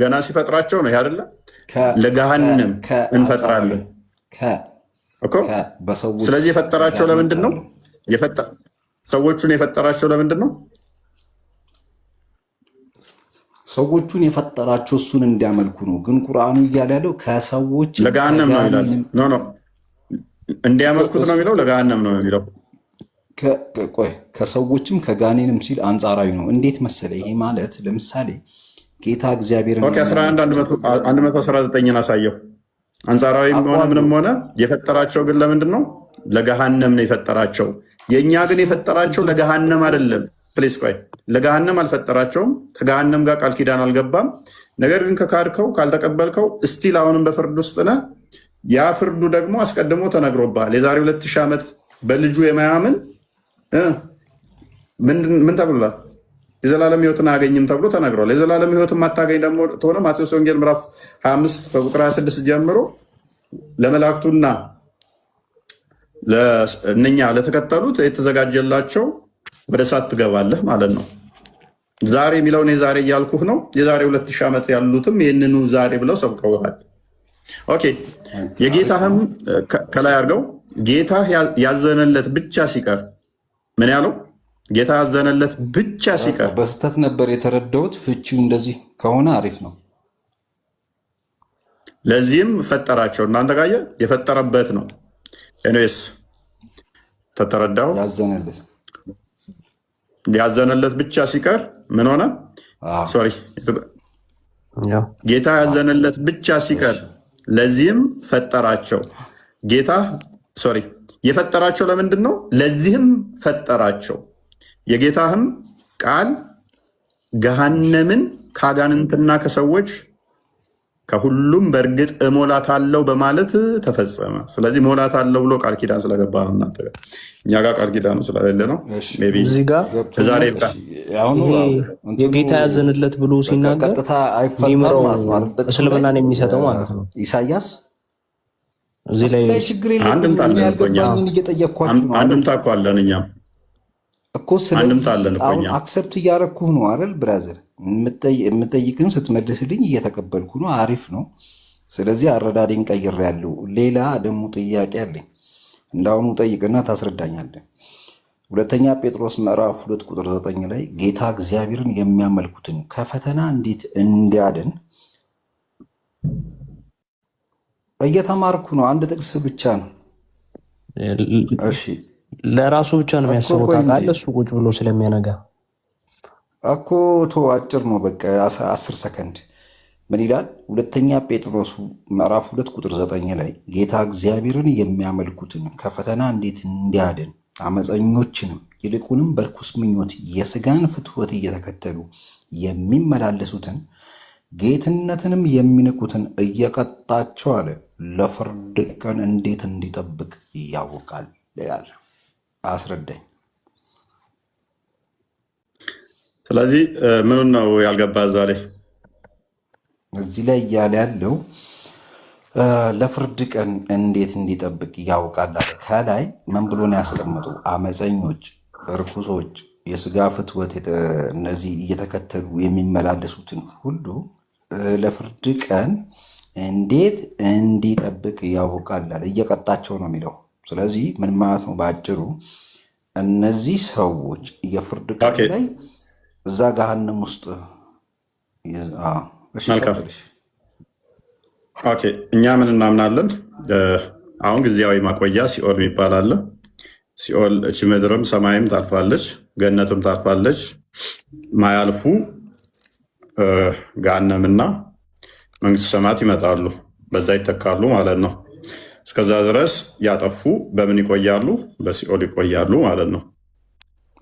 ገና ሲፈጥራቸው ነው። ይሄ አይደለ? ለገሃነም እንፈጥራለን እኮ። ስለዚህ የፈጠራቸው ለምንድን ነው? ሰዎቹን የፈጠራቸው ለምንድን ነው? ሰዎቹን የፈጠራቸው እሱን እንዲያመልኩ ነው። ግን ቁርአኑ እያለ ያለው ከሰዎች ለገሃነም ነው ይላል። ኖ እንዲያመልኩት ነው የሚለው፣ ለገሃነም ነው የሚለው። ቆይ ከሰዎችም ከጋኔንም ሲል አንጻራዊ ነው። እንዴት መሰለ? ይሄ ማለት ለምሳሌ ጌታ እግዚአብሔር 11:119 አሳየው። አንጻራዊ ሆነ ምንም ሆነ የፈጠራቸው ግን ለምንድን ነው? ለገሃነም ነው የፈጠራቸው። የእኛ ግን የፈጠራቸው ለገሃነም አይደለም። ፕሊስ ቆይ፣ ለገሃነም አልፈጠራቸውም። ከገሃነም ጋር ቃል ኪዳን አልገባም። ነገር ግን ከካድከው ካልተቀበልከው እስቲል አሁንም በፍርድ ውስጥ ነህ። ያ ፍርዱ ደግሞ አስቀድሞ ተነግሮብሃል። የዛሬ 2000 ዓመት በልጁ የማያምን ምን ተብሏል? የዘላለም ሕይወትን አያገኝም ተብሎ ተነግሯል። የዘላለም ሕይወት የማታገኝ ደግሞ ተሆነ ማቴዎስ ወንጌል ምዕራፍ 25 ከቁጥር 26 ጀምሮ ለመላእክቱና እነኛ ለተከተሉት የተዘጋጀላቸው ወደ እሳት ትገባለህ ማለት ነው። ዛሬ የሚለውን የዛሬ እያልኩህ ነው። የዛሬ 2000 ዓመት ያሉትም ይህንኑ ዛሬ ብለው ሰብከውሃል። ኦኬ። የጌታህም ከላይ አድርገው ጌታ ያዘነለት ብቻ ሲቀር ምን ያለው? ጌታ ያዘነለት ብቻ ሲቀር በስህተት ነበር የተረዳሁት። ፍቺው እንደዚህ ከሆነ አሪፍ ነው። ለዚህም ፈጠራቸው። እናንተ ጋር የፈጠረበት ነው። ኤኒዌይስ ተተረዳው። ያዘነለት ብቻ ሲቀር ምን ሆነ? ሶሪ ጌታ ያዘነለት ብቻ ሲቀር ለዚህም ፈጠራቸው። ጌታ የፈጠራቸው ለምንድን ነው? ለዚህም ፈጠራቸው። የጌታህም ቃል ገሃነምን ከአጋንንትና ከሰዎች ከሁሉም በእርግጥ እሞላታለሁ በማለት ተፈጸመ። ስለዚህ እሞላታለሁ ብሎ ቃል ኪዳን ስለገባ ነው። እናንተ እኛ ጋር ቃል ኪዳኑ ስለሌለ ነው። እዚህ ጋር የጌታ ያዘንለት ብሎ ሲናገር ሊምረው እስልምናን የሚሰጠው ማለት ነው። ኢሳያስ እዚህ ላይ አንድምታ እኮ አለን እኛም እኮ። ስለዚህ አክሰፕት እያደረግኩህ ነው አይደል ብራዘር? የምጠይቅን ስትመልስልኝ እየተቀበልኩ ነው። አሪፍ ነው። ስለዚህ አረዳዴን ቀይሬያለሁ። ሌላ ደግሞ ጥያቄ አለኝ። እንዳሁኑ ጠይቅና ታስረዳኛለህ። 2 ጴጥሮስ ምዕራፍ 2 ቁጥር 9 ላይ ጌታ እግዚአብሔርን የሚያመልኩትን ከፈተና እንዴት እንዲያድን እየተማርኩ ነው። አንድ ጥቅስ ብቻ ነው። እሺ ለራሱ ብቻ ነው የሚያስበው። ታውቃለህ፣ እሱ ቁጭ ብሎ ስለሚያነጋ እኮ አጭር ነው። በቃ 10 ሰከንድ። ምን ይላል? 2 ጴጥሮስ ምዕራፍ 2 ቁጥር 9 ላይ ጌታ እግዚአብሔርን የሚያመልኩትን ከፈተና እንዴት እንዲያድን አመፀኞችንም ይልቁንም በርኩስ ምኞት የስጋን ፍትወት እየተከተሉ የሚመላለሱትን ጌትነትንም የሚንቁትን እየቀጣቸው አለ ለፍርድ ቀን እንዴት እንዲጠብቅ ያውቃል ይላል። አስረዳኝ። ስለዚህ ምኑን ነው ያልገባ? እዛ ላይ እዚህ ላይ እያለ ያለው ለፍርድ ቀን እንዴት እንዲጠብቅ ያውቃል አለ። ከላይ ምን ብሎ ነው ያስቀመጠው? አመፀኞች፣ እርኩሶች፣ የስጋ ፍትወት እነዚህ እየተከተሉ የሚመላለሱትን ሁሉ ለፍርድ ቀን እንዴት እንዲጠብቅ ያውቃል አለ። እየቀጣቸው ነው የሚለው። ስለዚህ ምን ማለት ነው? በአጭሩ እነዚህ ሰዎች የፍርድ ቀን ላይ እዛ ገሃነም ውስጥ እኛ ምን እናምናለን? አሁን ጊዜያዊ ማቆያ ሲኦል የሚባል አለ። ሲኦል እች ምድርም ሰማይም ታልፋለች፣ ገነትም ታልፋለች። ማያልፉ ገሃነምና መንግስተ ሰማያት ይመጣሉ፣ በዛ ይተካሉ ማለት ነው። እስከዛ ድረስ ያጠፉ በምን ይቆያሉ? በሲኦል ይቆያሉ ማለት ነው።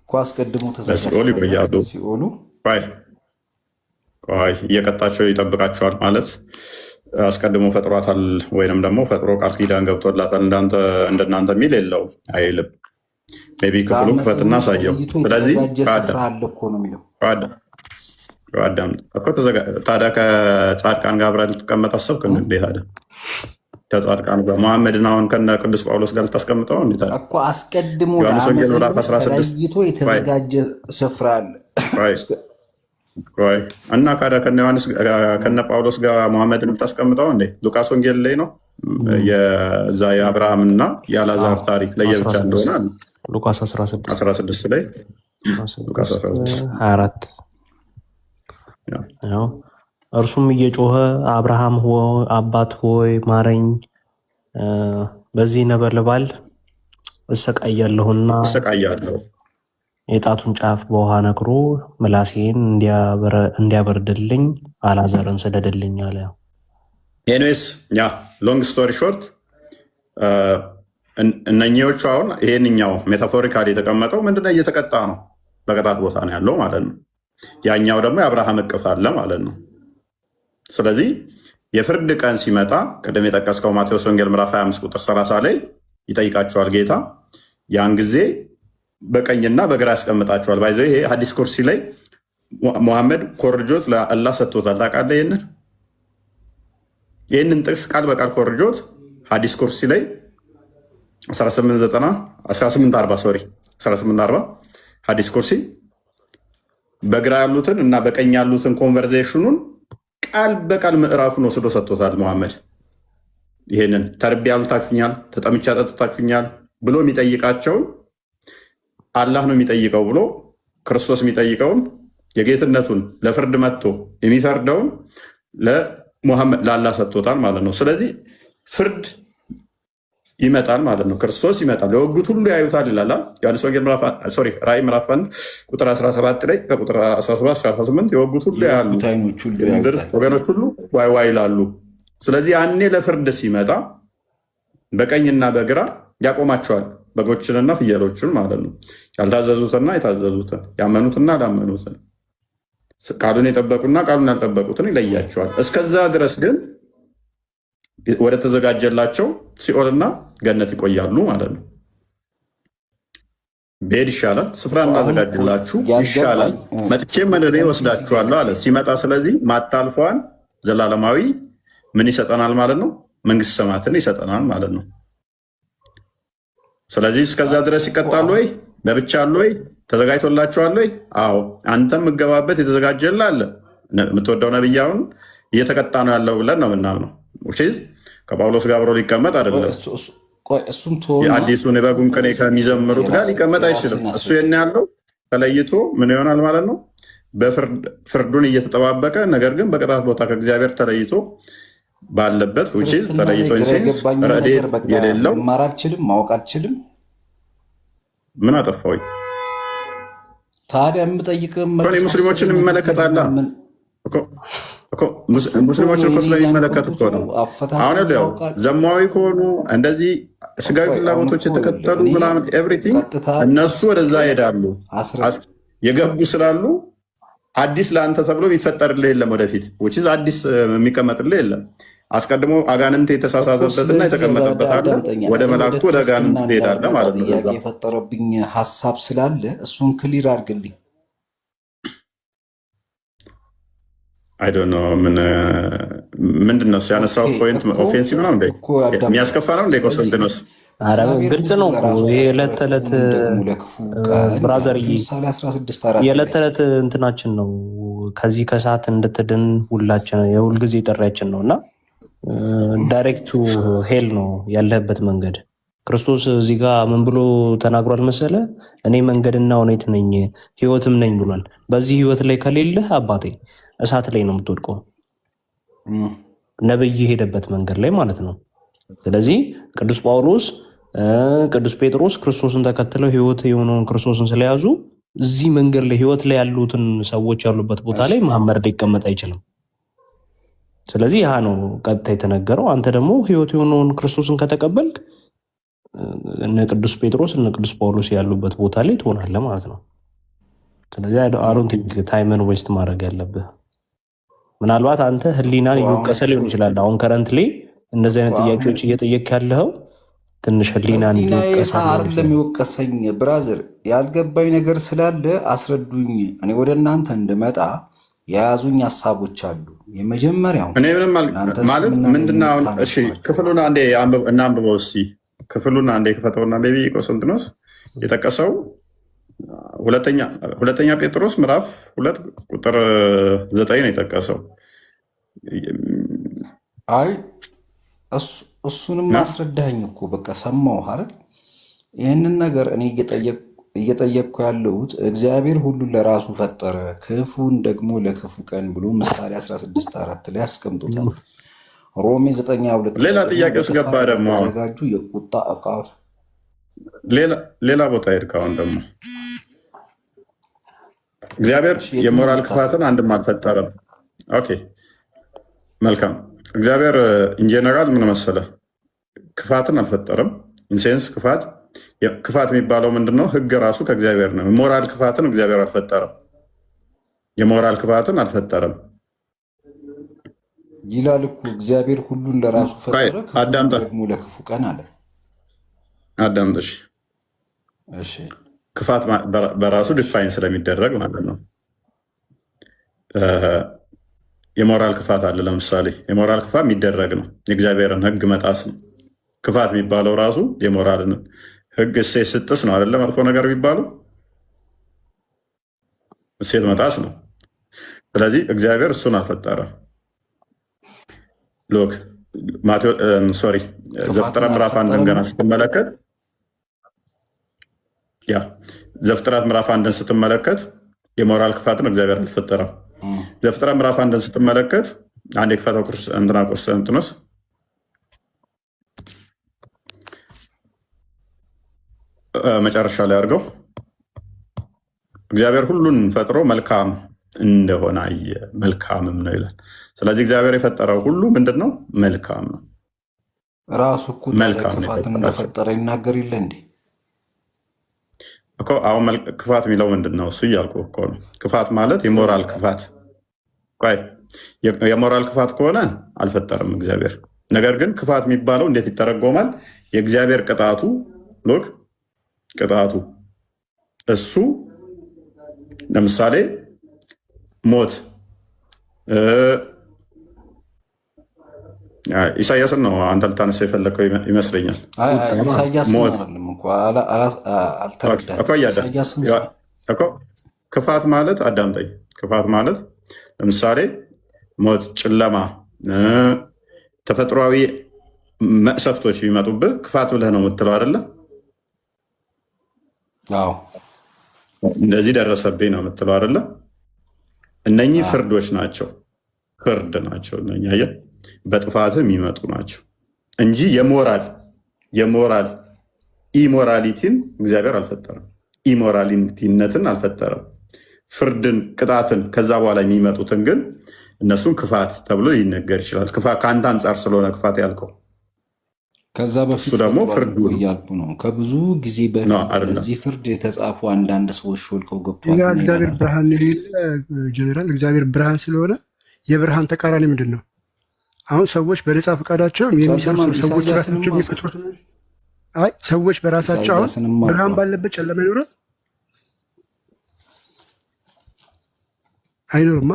አስቀድሞ በሲኦል ይቆያሉ። ሲኦሉ እየቀጣቸው ይጠብቃቸዋል ማለት አስቀድሞ ፈጥሯታል ወይንም ደግሞ ፈጥሮ ቃል ኪዳን ገብቶላታል እንደናንተ የሚል የለው አይልም። ሜይ ቢ ክፍሉ ክፈትና ሳየው። ስለዚህ ታዲያ ከጻድቃን ጋር አብረህ ልትቀመጥ አሰብክ? እንዴት አለ ከጻድቃን ጋር መሐመድን አሁን ከነ ቅዱስ ጳውሎስ ጋር ልታስቀምጠው? እንዴት አለ እኮ አስቀድሞ ተለይቶ የተዘጋጀ ስፍራ አለ እና ካዲያ ከነ ዮሐንስ ከነ ጳውሎስ ጋር መሐመድን ልታስቀምጠው እንዴ? ሉቃስ ወንጌል ላይ ነው የዛ የአብርሃምና የአልዓዛር ታሪክ ለየብቻ እንደሆነ አለ። ሉቃስ 16 ላይ ሉቃስ 24 እርሱም እየጮኸ አብርሃም አባት ሆይ ማረኝ፣ በዚህ ነበልባል እሰቃያለሁና የጣቱን ጫፍ በውሃ ነክሮ ምላሴን እንዲያበርድልኝ አልዓዛርን ስደድልኝ አለ። ኤኒዌይስ ሎንግ ስቶሪ ሾርት እነኚዎቹ አሁን ይሄንኛው ሜታፎሪካሊ የተቀመጠው ምንድነው? እየተቀጣ ነው፣ በቅጣት ቦታ ነው ያለው ማለት ነው። ያኛው ደግሞ የአብርሃም እቅፍ አለ ማለት ነው። ስለዚህ የፍርድ ቀን ሲመጣ ቅድም የጠቀስከው ማቴዎስ ወንጌል ምዕራፍ 25 ቁጥር 30 ላይ ይጠይቃቸዋል ጌታ። ያን ጊዜ በቀኝና በግራ ያስቀምጣቸዋል። ባይዘ ይሄ ሐዲስ ኩርሲ ላይ ሙሐመድ ኮርጆት ለአላህ ሰጥቶታል። ታውቃለህ? ይህንን ጥቅስ ቃል በቃል ኮርጆት ሐዲስ ኩርሲ ላይ 1840 ሐዲስ ኩርሲ በግራ ያሉትን እና በቀኝ ያሉትን ኮንቨርዜሽኑን ቃል በቃል ምዕራፉን ወስዶ ሰጥቶታል ሙሐመድ። ይህንን ተርቤ አብልታችሁኛል፣ ተጠምቼ አጠጥታችሁኛል ብሎ የሚጠይቃቸውን አላህ ነው የሚጠይቀው ብሎ ክርስቶስ የሚጠይቀውን የጌትነቱን ለፍርድ መጥቶ የሚፈርደውን ለሙሐመድ ለአላህ ሰጥቶታል ማለት ነው። ስለዚህ ፍርድ ይመጣል ማለት ነው። ክርስቶስ ይመጣል፣ ለወጉት ሁሉ ያዩታል ይላል ዮሐንስ ወንጌል ራዕይ ምዕራፍ 1 ቁጥር 17 ላይ ከቁጥር 17-18 የወጉት ሁሉ ያሉ ወገኖች ሁሉ ዋይ ዋይ ይላሉ። ስለዚህ ያኔ ለፍርድ ሲመጣ በቀኝና በግራ ያቆማቸዋል፣ በጎችንና ፍየሎችን ማለት ነው። ያልታዘዙትና የታዘዙትን፣ ያመኑትና ያላመኑትን፣ ቃሉን የጠበቁና ቃሉን ያልጠበቁትን ይለያቸዋል። እስከዛ ድረስ ግን ወደ ተዘጋጀላቸው ሲኦልና ገነት ይቆያሉ ማለት ነው። ብሄድ ይሻላል፣ ስፍራ እናዘጋጅላችሁ ይሻላል፣ መጥቼም ወደ እኔ ወስዳችኋለሁ አለ ሲመጣ። ስለዚህ ማታልፈዋን ዘላለማዊ ምን ይሰጠናል ማለት ነው? መንግስት ሰማያትን ይሰጠናል ማለት ነው። ስለዚህ እስከዛ ድረስ ይቀጣሉ ወይ? ለብቻ አሉ ወይ? ተዘጋጅቶላቸዋል ወይ? አዎ፣ አንተም የምገባበት የተዘጋጀልህ አለ። የምትወደው ነብያውን እየተቀጣ ነው ያለው ብለን ነው ምናምነው። ከጳውሎስ ጋር አብሮ ሊቀመጥ አይደለም። የአዲሱን የበጉን ቅኔ ከሚዘምሩት ጋር ሊቀመጥ አይችልም። እሱ የኔ ያለው ተለይቶ ምን ይሆናል ማለት ነው? በፍርዱን እየተጠባበቀ ነገር ግን በቅጣት ቦታ ከእግዚአብሔር ተለይቶ ባለበት ተለይቶ ረድኤት የሌለው መማር አልችልም፣ ማወቅ አልችልም። ምን አጠፋሁኝ ታዲያ? የምጠይቅህ ሙስሊሞችን የሚመለከታል ሙስሊሞችን እኮ ስለሚመለከት እኮ ነው። አሁን ያው ዘማዊ ከሆኑ እንደዚህ ስጋዊ ፍላጎቶች የተከተሉ ምናምን ኤቭሪቲንግ እነሱ ወደዛ ይሄዳሉ። የገቡ ስላሉ አዲስ ለአንተ ተብሎ የሚፈጠርልህ የለም። ወደፊት አዲስ የሚቀመጥልህ የለም። አስቀድሞ አጋንንት የተሳሳተበትና የተቀመጠበት አለ። ወደ መላእክቱ ወደ አጋንንት ትሄዳለህ ማለት ነው። የፈጠረብኝ ሀሳብ ስላለ እሱን ክሊር አድርግልኝ። አይ ዶንት ኖ ምንድን ነው ያነሳው ፖይንት ኦፌንሲቭ ነው እንዴ? የሚያስከፋ ነው እንዴ? ቆስጠንጢኖስ ኧረ ግልጽ ነው እኮ ይሄ የዕለት ተዕለት ብራዘር የዕለት ተዕለት እንትናችን ነው። ከዚህ ከሰዓት እንድትድን ሁላችን የሁልጊዜ ጥሪያችን ነው እና ዳይሬክት ቱ ሄል ነው ያለህበት መንገድ። ክርስቶስ እዚህ ጋር ምን ብሎ ተናግሯል መሰለ? እኔ መንገድና እውነት ነኝ ህይወትም ነኝ ብሏል። በዚህ ህይወት ላይ ከሌለህ አባቴ እሳት ላይ ነው የምትወድቀው። ነብይ ሄደበት መንገድ ላይ ማለት ነው። ስለዚህ ቅዱስ ጳውሎስ፣ ቅዱስ ጴጥሮስ ክርስቶስን ተከትለው ህይወት የሆነውን ክርስቶስን ስለያዙ እዚህ መንገድ ላይ ህይወት ላይ ያሉትን ሰዎች ያሉበት ቦታ ላይ መሐመድ ሊቀመጥ አይችልም። ስለዚህ ያ ነው ቀጥታ የተነገረው። አንተ ደግሞ ህይወት የሆነውን ክርስቶስን ከተቀበልክ እነ ቅዱስ ጴጥሮስ እነ ቅዱስ ጳውሎስ ያሉበት ቦታ ላይ ትሆናለህ ማለት ነው። ስለዚህ አሮን ታይምን ዌስት ማድረግ ያለብህ ምናልባት አንተ ህሊናን እየወቀሰ ሊሆን ይችላል። አሁን ከረንት ላይ እንደዚህ አይነት ጥያቄዎች እየጠየቅ ያለኸው ትንሽ ህሊናን እየወቀሰ አይደለም። የወቀሰኝ ብራዘር ያልገባኝ ነገር ስላለ አስረዱኝ። እኔ ወደ እናንተ እንድመጣ የያዙኝ ሀሳቦች አሉ። የመጀመሪያው እኔ ምንም ማለት ምንድነው? አሁን እሺ ክፍሉን አንዴ እናንብበው እስኪ። ክፍሉን አንዴ ክፈተውና ቤቢ ቆስጠንጢኖስ የጠቀሰው ሁለተኛ ጴጥሮስ ምዕራፍ 2 ቁጥር 9 ነው የጠቀሰው። አይ እሱንም አስረዳኝ እኮ በቃ ሰማሁ አይደል? ይህንን ነገር እኔ እየጠየቅኩ ያለሁት እግዚአብሔር ሁሉን ለራሱ ፈጠረ፣ ክፉን ደግሞ ለክፉ ቀን ብሎ ምሳሌ 16:4 ላይ አስቀምጦታል። ሮሜ 9:2 ሌላ ጥያቄ ውስጥ ገባ ደግሞ ተዘጋጁ የቁጣ ዕቃ ሌላ ቦታ ሄድክ። አሁን ደግሞ እግዚአብሔር የሞራል ክፋትን አንድም አልፈጠረም። ኦኬ መልካም። እግዚአብሔር ኢንጀነራል ምን መሰለ ክፋትን አልፈጠረም። ኢንሴንስ ክፋት የሚባለው ምንድነው? ህግ ራሱ ከእግዚአብሔር ነው። ሞራል ክፋትን እግዚአብሔር አልፈጠረም። የሞራል ክፋትን አልፈጠረም ይላል እኮ እግዚአብሔር ሁሉን ለራሱ ፈጠረ፣ ደግሞ ለክፉ ቀን አለ። አዳምጠሽ እሺ ክፋት በራሱ ዲፋይን ስለሚደረግ ማለት ነው። የሞራል ክፋት አለ። ለምሳሌ የሞራል ክፋት የሚደረግ ነው፣ የእግዚአብሔርን ህግ መጣስ ነው። ክፋት የሚባለው ራሱ የሞራልን ህግ እሴት ስጥስ ነው አይደለ? መጥፎ ነገር የሚባለው እሴት መጣስ ነው። ስለዚህ እግዚአብሔር እሱን አልፈጠረም። ሎክ ዘፍጥረት ምዕራፍ 1 ገና ስትመለከት ዘፍጥረት ምዕራፍ 1 ስትመለከት የሞራል ክፋትን እግዚአብሔር አልፈጠረም። ዘፍጥረት ምዕራፍ 1 ስትመለከት አንድ የክፋተው እንትና ቆስጠንጢኖስ መጨረሻ ላይ አድርገው እግዚአብሔር ሁሉን ፈጥሮ መልካም እንደሆነ አየ፣ መልካምም ነው ይላል። ስለዚህ እግዚአብሔር የፈጠረው ሁሉ ምንድን ነው? መልካም ነው። ራሱ እኮ ክፋትን እንደፈጠረ ይናገር የለ እንዴ? እኮ አሁን ክፋት የሚለው ምንድን ነው? እሱ እያልኩ እኮ ነው። ክፋት ማለት የሞራል ክፋት። የሞራል ክፋት ከሆነ አልፈጠርም እግዚአብሔር። ነገር ግን ክፋት የሚባለው እንዴት ይተረጎማል? የእግዚአብሔር ቅጣቱ ሎክ ቅጣቱ እሱ ለምሳሌ ሞት ኢሳያስን ነው አንተ ልታነሳ የፈለግከው ይመስለኛል። ክፋት ማለት አዳምጠኝ። ክፋት ማለት ለምሳሌ ሞት፣ ጨለማ፣ ተፈጥሯዊ መቅሰፍቶች ቢመጡብህ ክፋት ብለህ ነው የምትለው አይደለም? እንደዚህ ደረሰብኝ ነው የምትለው አይደለም? እነኚህ ፍርዶች ናቸው፣ ፍርድ ናቸው። እነኚህ አየህ በጥፋትህ የሚመጡ ናቸው እንጂ የሞራል ኢሞራሊቲን እግዚአብሔር አልፈጠረም። ኢሞራሊቲነትን አልፈጠረም። ፍርድን፣ ቅጣትን ከዛ በኋላ የሚመጡትን ግን እነሱን ክፋት ተብሎ ሊነገር ይችላል። ከአንተ አንጻር ስለሆነ ክፋት ያልከው ከዛ በፊት ደግሞ ፍርዱ እያልኩ ነው። ከብዙ ጊዜ በፊት እዚህ ፍርድ የተጻፉ አንዳንድ ሰዎች ሾልከው ገብቷል። እግዚአብሔር ብርሃን ጀነራል፣ እግዚአብሔር ብርሃን ስለሆነ የብርሃን ተቃራኒ ምንድን ነው? አሁን ሰዎች በነፃ ፈቃዳቸው የሚሰሩ ሰዎች ራሳቸው የሚፈጥሩት ሰዎች በራሳቸው አሁን ብርሃን ባለበት ጨለማ ይኖራል። አይኖርማ።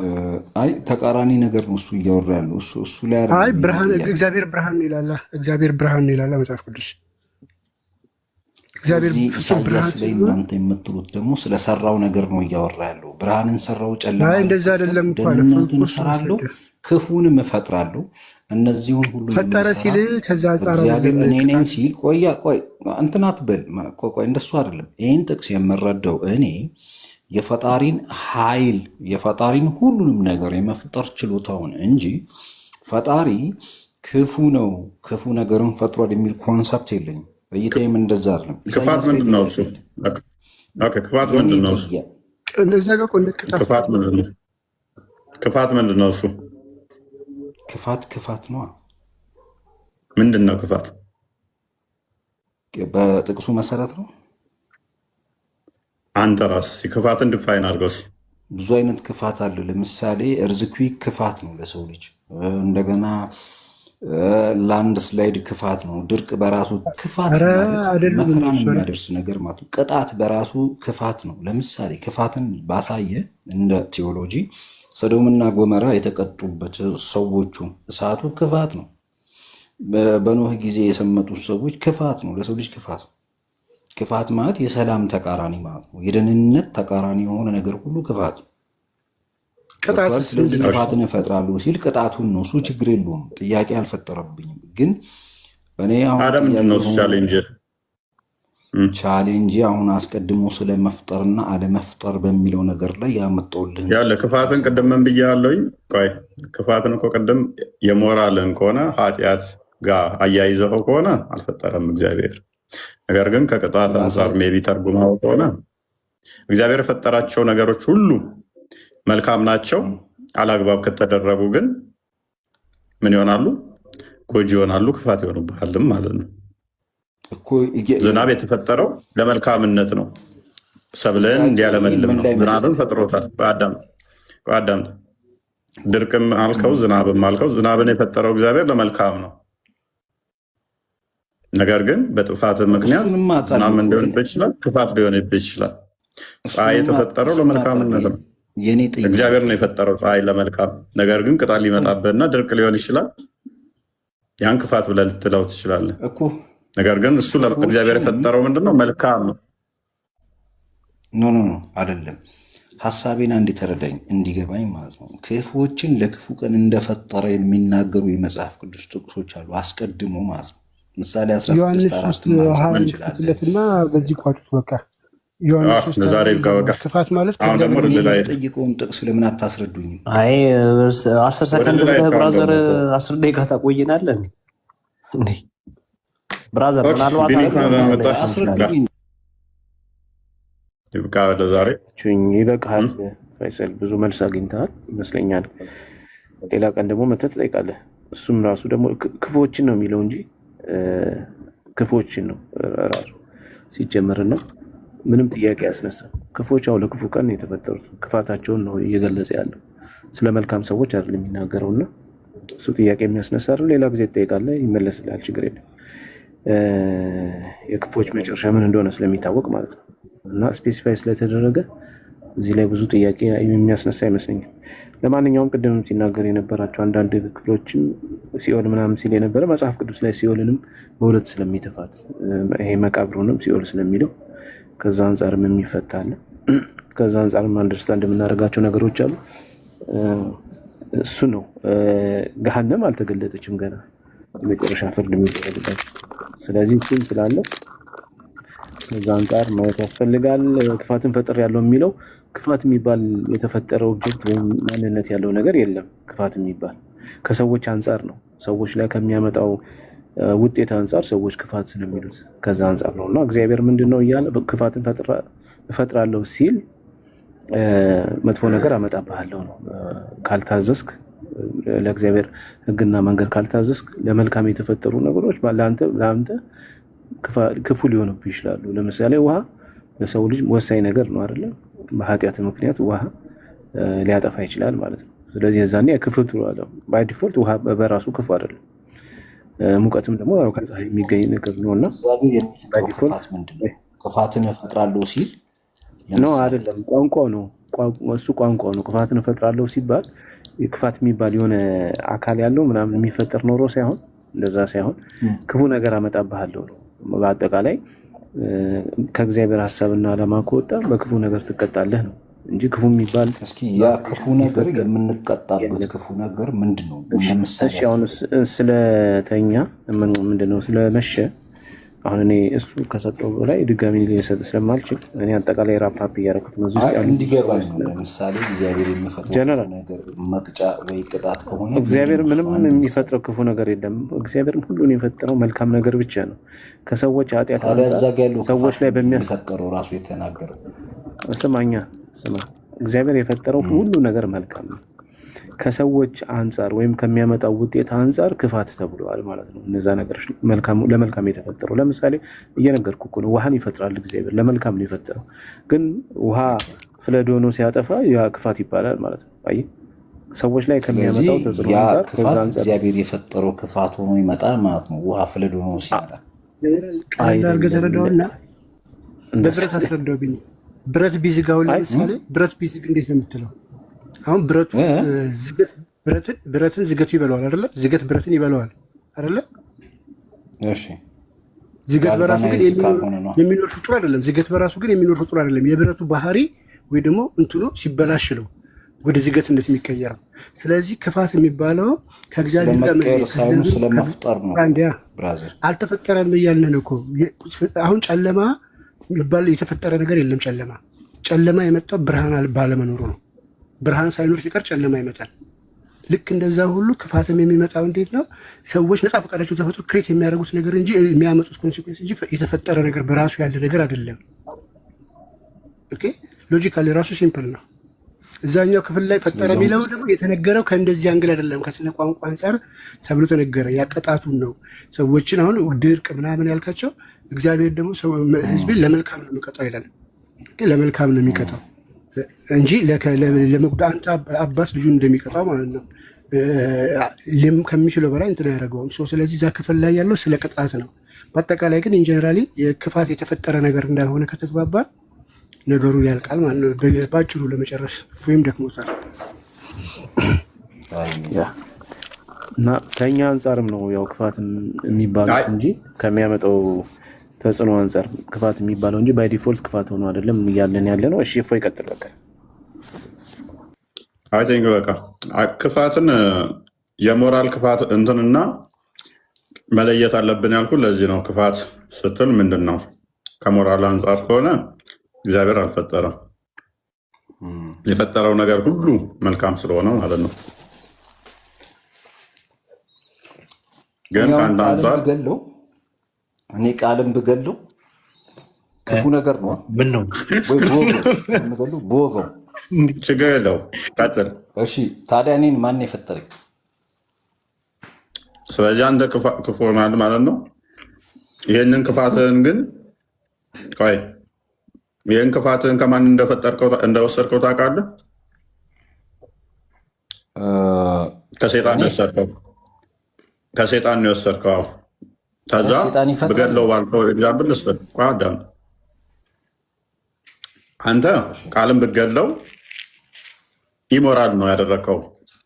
አይ ተቃራኒ ነገር ነው እሱ እያወራ ያለው እሱ ላይ አይደለም። አይ ብርሃን እግዚአብሔር ብርሃን ይላል። እግዚአብሔር ብርሃን ይላል መጽሐፍ ቅዱስ። እግዚአብሔር ኢሳያስ ላይ እናንተ የምትሉት ደግሞ ስለሰራው ነገር ነው እያወራ ያለው። ብርሃንን ሰራው፣ ጨለማ እንደዛ አይደለም። ደህንነትን እሰራለሁ፣ ክፉንም እፈጥራለሁ። እነዚሁን ሁሉ ፈጠረ ሲል ከዛ እግዚአብሔር እኔ ነኝ ሲል ቆይ እንትን አትበል። ቆይ እንደሱ አይደለም። ይህን ጥቅስ የምረዳው እኔ የፈጣሪን ኃይል የፈጣሪን ሁሉንም ነገር የመፍጠር ችሎታውን እንጂ ፈጣሪ ክፉ ነው ክፉ ነገርን ፈጥሯል የሚል ኮንሰፕት የለኝም። በይታይም እንደዛ አይደለም። ክፋት ምንድን ነው እሱ? ክፋት ምንድን ነው እሱ? ክፋት ምንድን ነው እሱ? ክፋት ነው። ምንድን ነው ክፋት? በጥቅሱ መሰረት ነው። አንተ ራስህ ክፋትን ድፋይን አድርገው። ብዙ አይነት ክፋት አለ። ለምሳሌ እርዝኩዊክ ክፋት ነው ለሰው ልጅ። እንደገና ላንድ ስላይድ ክፋት ነው። ድርቅ በራሱ ክፋት ማለት መከራን የሚያደርስ ነገር ማለት ነው። ቅጣት በራሱ ክፋት ነው። ለምሳሌ ክፋትን ባሳየ እንደ ቴዎሎጂ ሰዶምና ጎመራ የተቀጡበት ሰዎቹ እሳቱ ክፋት ነው። በኖህ ጊዜ የሰመጡት ሰዎች ክፋት ነው። ለሰው ልጅ ክፋት ነው። ክፋት ማለት የሰላም ተቃራኒ ማለት ነው። የደህንነት ተቃራኒ የሆነ ነገር ሁሉ ክፋት ነው። ስለዚህ ክፋትን እፈጥራለሁ ሲል ቅጣቱን ነው። እሱ ችግር የለውም፣ ጥያቄ አልፈጠረብኝም። ግን በእኔ ቻሌንጅ አሁን አስቀድሞ ስለመፍጠርና አለመፍጠር በሚለው ነገር ላይ ያመጣውልህ ያለ ክፋትን ቅድም ምን ብያለሁኝ? ቆይ ክፋትን እኮ ቅድም የሞራልን ከሆነ ኃጢአት ጋር አያይዘው ከሆነ አልፈጠረም እግዚአብሔር። ነገር ግን ከቅጣት አንጻር ሜቢ ተርጉማው ከሆነ እግዚአብሔር የፈጠራቸው ነገሮች ሁሉ መልካም ናቸው። አላግባብ ከተደረጉ ግን ምን ይሆናሉ? ጎጂ ይሆናሉ፣ ክፋት ይሆኑብሃልም ማለት ነው። ዝናብ የተፈጠረው ለመልካምነት ነው። ሰብልን እንዲያለመልም ነው። ዝናብን ፈጥሮታል። አዳም ድርቅም አልከው ዝናብም አልከው፣ ዝናብን የፈጠረው እግዚአብሔር ለመልካም ነው። ነገር ግን በጥፋት ምክንያት ዝናብ ሊሆንብህ ይችላል፣ ክፋት ሊሆንብህ ይችላል። ፀሐይ የተፈጠረው ለመልካምነት ነው። እግዚአብሔር ነው የፈጠረው ፀሐይ ለመልካም። ነገር ግን ቅጣት ሊመጣብህና ድርቅ ሊሆን ይችላል። ያን ክፋት ብለህ ልትለው ትችላለህ። ነገር ግን እሱ እግዚአብሔር የፈጠረው ምንድነው? መልካም ነው። ኖ አይደለም። ሀሳቤን እንዲተረዳኝ እንዲገባኝ ማለት ነው። ክፉዎችን ለክፉ ቀን እንደፈጠረ የሚናገሩ የመጽሐፍ ቅዱስ ጥቅሶች አሉ አስቀድሞ ማለት ነው። ምሳሌ 16:4 በዚህ ቋጩት በቃ ዛሬ ክፋት ማለት ጠይቀውን ጥቅስ ለምን አታስረዱኝም? አይ 10 ሰከንድ ብራዘር 10 ደቂቃ ታቆይናለን እንዴ? ብራዘር ምናልባት ይበቃል። ፋይሰል ብዙ መልስ አግኝተሃል ይመስለኛል። ሌላ ቀን ደግሞ መተህ ትጠይቃለህ። እሱም ራሱ ደግሞ ክፉዎችን ነው የሚለው እንጂ ክፉዎችን ነው ራሱ ሲጀመር ነው። ምንም ጥያቄ ያስነሳል። ክፉዎች አው ለክፉ ቀን የተፈጠሩት ክፋታቸውን ነው እየገለጸ ያለው። ስለ መልካም ሰዎች አይደለም የሚናገረውና እሱ ጥያቄ የሚያስነሳ አይደል? ሌላ ጊዜ ትጠይቃለህ፣ ይመለስልሃል። ችግር የለም። የክፉዎች መጨረሻ ምን እንደሆነ ስለሚታወቅ ማለት ነው። እና ስፔሲፋይ ስለተደረገ እዚህ ላይ ብዙ ጥያቄ የሚያስነሳ አይመስለኝም። ለማንኛውም ቅድምም ሲናገር የነበራቸው አንዳንድ ክፍሎችም ሲኦል ምናምን ሲል የነበረ መጽሐፍ ቅዱስ ላይ ሲኦልንም በሁለት ስለሚተፋት ይሄ መቃብሩንም ሲኦል ስለሚለው ከዛ አንጻርም የሚፈታል። ከዛ አንጻርም አንደርስታንድ የምናደርጋቸው ነገሮች አሉ። እሱ ነው። ገሃነም አልተገለጠችም ገና የመጨረሻ ፍርድ የሚደረግበት። ስለዚህ እሱም ስላለ ከዛ አንጻር ማየት ያስፈልጋል። ክፋትን ፈጥር ያለው የሚለው ክፋት የሚባል የተፈጠረ ኦብጀክት ወይም ማንነት ያለው ነገር የለም። ክፋት የሚባል ከሰዎች አንጻር ነው። ሰዎች ላይ ከሚያመጣው ውጤት አንጻር ሰዎች ክፋት ስለሚሉት ከዛ አንጻር ነው። እና እግዚአብሔር ምንድን ነው እያለ ክፋትን እፈጥራለሁ ሲል መጥፎ ነገር አመጣብሃለሁ ነው። ካልታዘዝክ፣ ለእግዚአብሔር ሕግና መንገድ ካልታዘዝክ፣ ለመልካም የተፈጠሩ ነገሮች ለአንተ ክፉ ሊሆኑብህ ይችላሉ። ለምሳሌ ውሃ ለሰው ልጅ ወሳኝ ነገር ነው አይደለ? በኃጢአት ምክንያት ውሃ ሊያጠፋ ይችላል ማለት ነው። ስለዚህ የዛኔ ክፍቱ አለው። ባይ ዲፎልት ውሃ በራሱ ክፉ አይደለም። ሙቀትም ደግሞ ከፀሐይ የሚገኝ ነገር ነውና ክፋትን እፈጥራለሁ ሲል ነው አይደለም? ቋንቋው ነው እሱ ቋንቋው ነው። ክፋትን እፈጥራለሁ ሲባል ክፋት የሚባል የሆነ አካል ያለው ምናምን የሚፈጠር ኖሮ ሳይሆን እንደዛ ሳይሆን ክፉ ነገር አመጣብሃለሁ ነው። በአጠቃላይ ከእግዚአብሔር ሀሳብና ዓላማ ከወጣ በክፉ ነገር ትቀጣለህ ነው እንጂ ክፉ የሚባል እስኪ ያ ክፉ ነገር የምንቀጣበት ክፉ ነገር ምንድን ነው? እሺ አሁን ስለተኛ ምንድን ነው ስለመሸ አሁን እኔ እሱ ከሰጠው በላይ ድጋሚ ሊሰጥ ስለማልችል እኔ አጠቃላይ ራፓፕ እያደረኩት ነው። እንዲገባኝ ነው። ለምሳሌ እግዚአብሔር የሚፈጥረው ነገር መቅጫ ወይ ቅጣት ከሆነ እግዚአብሔር ምንም የሚፈጥረው ክፉ ነገር የለም። እግዚአብሔር ሁሉን የፈጠረው መልካም ነገር ብቻ ነው። ከሰዎች ኃጢአት ሰዎች ላይ በሚያስፈጠረው ራሱ የተናገረው ስማ እግዚአብሔር የፈጠረው ሁሉ ነገር መልካም ነው። ከሰዎች አንጻር ወይም ከሚያመጣው ውጤት አንጻር ክፋት ተብለዋል ማለት ነው። እነዛ ነገሮች ለመልካም የተፈጠረው ለምሳሌ እየነገርኩ እኮ ነው። ውሃን ይፈጥራል እግዚአብሔር ለመልካም ነው የፈጠረው። ግን ውሃ ፍለድ ሆኖ ሲያጠፋ ያ ክፋት ይባላል ማለት ነው። አየህ ሰዎች ላይ ከሚያመጣው ተጽዕኖ አንጻር ከዛ አንጻር እግዚአብሔር የፈጠረው ክፋት ሆኖ ይመጣል ማለት ነው። ውሃ ፍለድ ሆኖ ሲያጠፋ አድርገህ ተረዳውና በብረት አስረዳው። ብረት ቢዝጋው ለምሳሌ ብረት ቢዝግ እንዴት ነው የምትለው? አሁን ብረትን ዝገቱ ይበለዋል አይደለ? ዝገት ብረትን ይበለዋል አይደለ? እሺ ዝገት በራሱ ግን የሚኖር ፍጡር አይደለም። ዝገት በራሱ ግን የሚኖር ፍጡር አይደለም። የብረቱ ባህሪ ወይ ደግሞ እንትኑ ሲበላሽ ነው ወደ ዝገትነት የሚቀየረው። ስለዚህ ክፋት የሚባለው ከእግዚአብሔር ጋር ስለመፍጠር ነው። ብራዘር አልተፈጠረም እያልን ነው እኮ። አሁን ጨለማ የሚባል የተፈጠረ ነገር የለም። ጨለማ የመጣው ብርሃን ባለመኖሩ ነው። ብርሃን ሳይኖር ሲቀር ጨለማ ይመጣል። ልክ እንደዛ ሁሉ ክፋትም የሚመጣው እንዴት ነው? ሰዎች ነፃ ፈቃዳቸው ተፈጥሮ ክሬት የሚያደርጉት ነገር እንጂ የሚያመጡት ኮንሲኩዌንስ እንጂ የተፈጠረ ነገር በራሱ ያለ ነገር አይደለም። ኦኬ ሎጂካሊ ራሱ ሲምፕል ነው። እዛኛው ክፍል ላይ ፈጠረ የሚለው ደግሞ የተነገረው ከእንደዚህ አንግል አይደለም፣ ከስነ ቋንቋ አንጻር ተብሎ ተነገረ። ያቀጣቱን ነው ሰዎችን አሁን ድርቅ ምናምን ያልካቸው እግዚአብሔር ደግሞ ህዝብን ለመልካም ነው የሚቀጣው ይላል። ግን ለመልካም ነው የሚቀጣው እንጂ ለመጉዳት አባት ልጁን እንደሚቀጣው ማለት ነው። ከሚችለው በላይ እንትን አያደርገውም። ስለዚህ እዛ ክፍል ላይ ያለው ስለ ቅጣት ነው። በአጠቃላይ ግን ኢንጀነራሊ የክፋት የተፈጠረ ነገር እንዳልሆነ ከተግባባ ነገሩ ያልቃል ማለት ነው። በአጭሩ ለመጨረስ ወይም ደክሞታል እና ከኛ አንጻርም ነው ያው ክፋት የሚባሉት እንጂ ከሚያመጣው ተጽዕኖ አንጻር ክፋት የሚባለው እንጂ ባይ ዲፎልት ክፋት ሆኖ አይደለም እያለን ያለ ነው። እሺ እፎይ ይቀጥል። በቃ አይ ቲንክ በቃ ክፋትን የሞራል ክፋት እንትንና መለየት አለብን ያልኩ ለዚህ ነው። ክፋት ስትል ምንድን ነው? ከሞራል አንጻር ከሆነ እግዚአብሔር አልፈጠረም። የፈጠረው ነገር ሁሉ መልካም ስለሆነ ማለት ነው። ግን ከአንድ አንጻር እኔ ቃልም ብገለው ክፉ ነገር ነው። ምን ነው ቦገው ችግር የለው ቀጥል። እሺ ታዲያ እኔን ማን የፈጠረኝ? ስለዚህ አንተ ክፉ ሆናል ማለት ነው። ይህንን ክፋትህን ግን ቆይ ይህን ክፋትህን ከማን እንደወሰድከው ታውቃለህ? ከሴጣን ነው የወሰድከው። ከሴጣን ነው የወሰድከው። ከዛ ብገለው ባልከው ኤግዛምፕል ልስጥህ። አዳም አንተ ቃልም ብገለው ኢሞራል ነው ያደረግከው።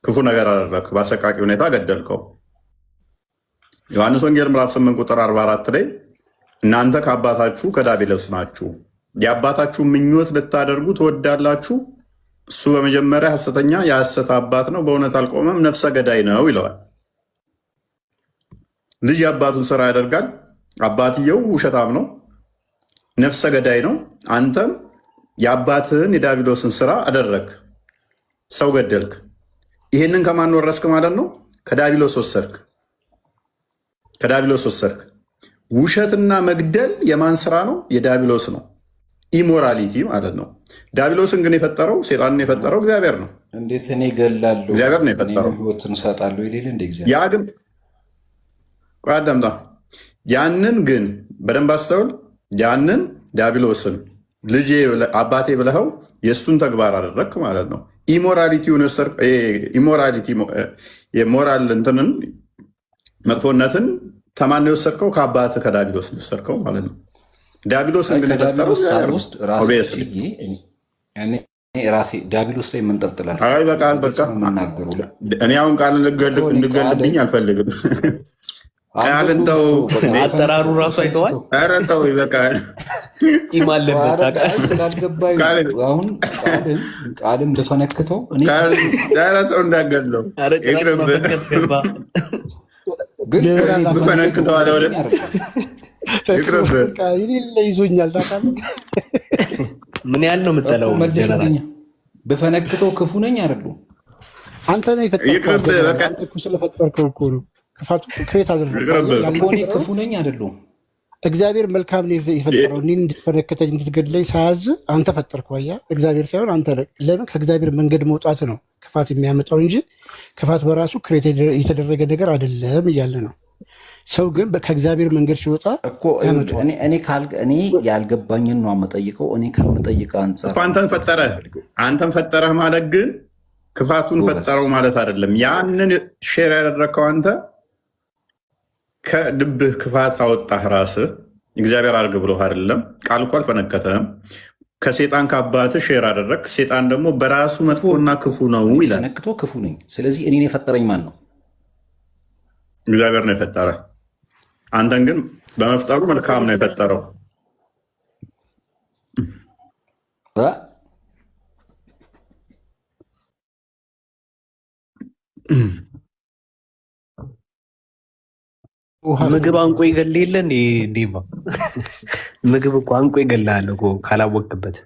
ክፉ ነገር አደረግክ። በአሰቃቂ ሁኔታ ገደልከው። ዮሐንስ ወንጌል ምዕራፍ 8 ቁጥር 44 ላይ እናንተ ከአባታችሁ ከዲያብሎስ ናችሁ፣ የአባታችሁ ምኞት ልታደርጉ ትወዳላችሁ። እሱ በመጀመሪያ ሐሰተኛ የሐሰት አባት ነው፣ በእውነት አልቆመም፣ ነፍሰ ገዳይ ነው ይለዋል። ልጅ የአባቱን ስራ ያደርጋል። አባትየው ውሸታም ነው፣ ነፍሰ ገዳይ ነው። አንተም የአባትህን የዲያብሎስን ስራ አደረግ፣ ሰው ገደልክ። ይሄንን ከማን ወረስክ ማለት ነው? ከዲያብሎስ ወሰድክ። ከዲያብሎስ ወሰድክ። ውሸትና መግደል የማን ስራ ነው? የዲያብሎስ ነው። ኢሞራሊቲ ማለት ነው። ዲያብሎስን ግን የፈጠረው ሴጣንን የፈጠረው እግዚአብሔር ነው። እንዴት እኔ እገላለሁ? እግዚአብሔር ነው የፈጠረው። ህይወትን እሰጣለሁ ይሌለ እንደ እግዚአብሔር ያ ግን አዳምጣ ያንን ግን በደንብ አስተውል። ያንን ዲያብሎስን ልጄ አባቴ ብለኸው የእሱን ተግባር አደረግክ ማለት ነው። ኢሞራሊቲ የሞራል እንትንን መጥፎነትን ከማን ነው የወሰድከው? ከአባትህ ከዲያብሎስ ነው የወሰድከው ማለት ነው። ዲያብሎስ እንደነበረው ውስጥ ራሴ ዲያብሎስ ላይ መንጠልጥላል። አይ በቃል በቃ የምናገሩ እኔ አሁን ቃል እንድገልብኝ አልፈልግም። ቃልን ተው፣ አጠራሩ ራሱ አይተዋል። ኧረ ተው ይበቃል። ይማለበት አሁን ቃልም ብፈነክተው ተው እንዳገለው ብፈነክተው አለ ወደ ይዞኛል። ምን ያህል ነው የምጠለው? ብፈነክተው ክፉ ነኝ አይደሉም? አንተ ነው የፈጠርከው። ስለፈጠርከው እኮ ነው ክፋቱ ክሬት አደረገ። ክፉ ነኝ አይደሉም? እግዚአብሔር መልካም ነው የፈጠረው። እኔን እንድትፈነክተኝ እንድትገድለኝ ሳያዝ አንተ ፈጠርከው። አየህ፣ እግዚአብሔር ሳይሆን አንተ። ለምን? ከእግዚአብሔር መንገድ መውጣት ነው ክፋት የሚያመጣው እንጂ ክፋት በራሱ ክሬት የተደረገ ነገር አይደለም እያለ ነው። ሰው ግን ከእግዚአብሔር መንገድ ሲወጣ እኮ እኔ ያልገባኝን ነው የምጠይቀው። እኔ ከምጠይቀው አንጻር አንተን ፈጠረህ ማለት ግን ክፋቱን ፈጠረው ማለት አይደለም። ያንን ሼር ያደረግከው አንተ ከልብህ ክፋት አወጣህ ራስህ። እግዚአብሔር አድርግ ብሎህ አይደለም። ቃል እኮ አልፈነከተህም። ከሴጣን ከአባትህ ሼር አደረግ። ሴጣን ደግሞ በራሱ መጥፎና ክፉ ነው ይላል። ፈነክቶ ክፉ ነኝ። ስለዚህ እኔን የፈጠረኝ ማን ነው? እግዚአብሔር ነው የፈጠረ። አንተን ግን በመፍጠሩ መልካም ነው የፈጠረው። ምግብ አንቆ ይገል የለ እንዴ? ምግብ እኮ አንቆ ይገላል እኮ ካላወቅበት።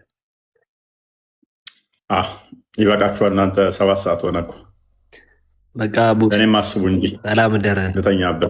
ይበቃችኋል እናንተ። 7 ሰዓት ሆነ እኮ። በቃ እኔም አስቡ እንጂ ሰላም ደረ ልተኛበት።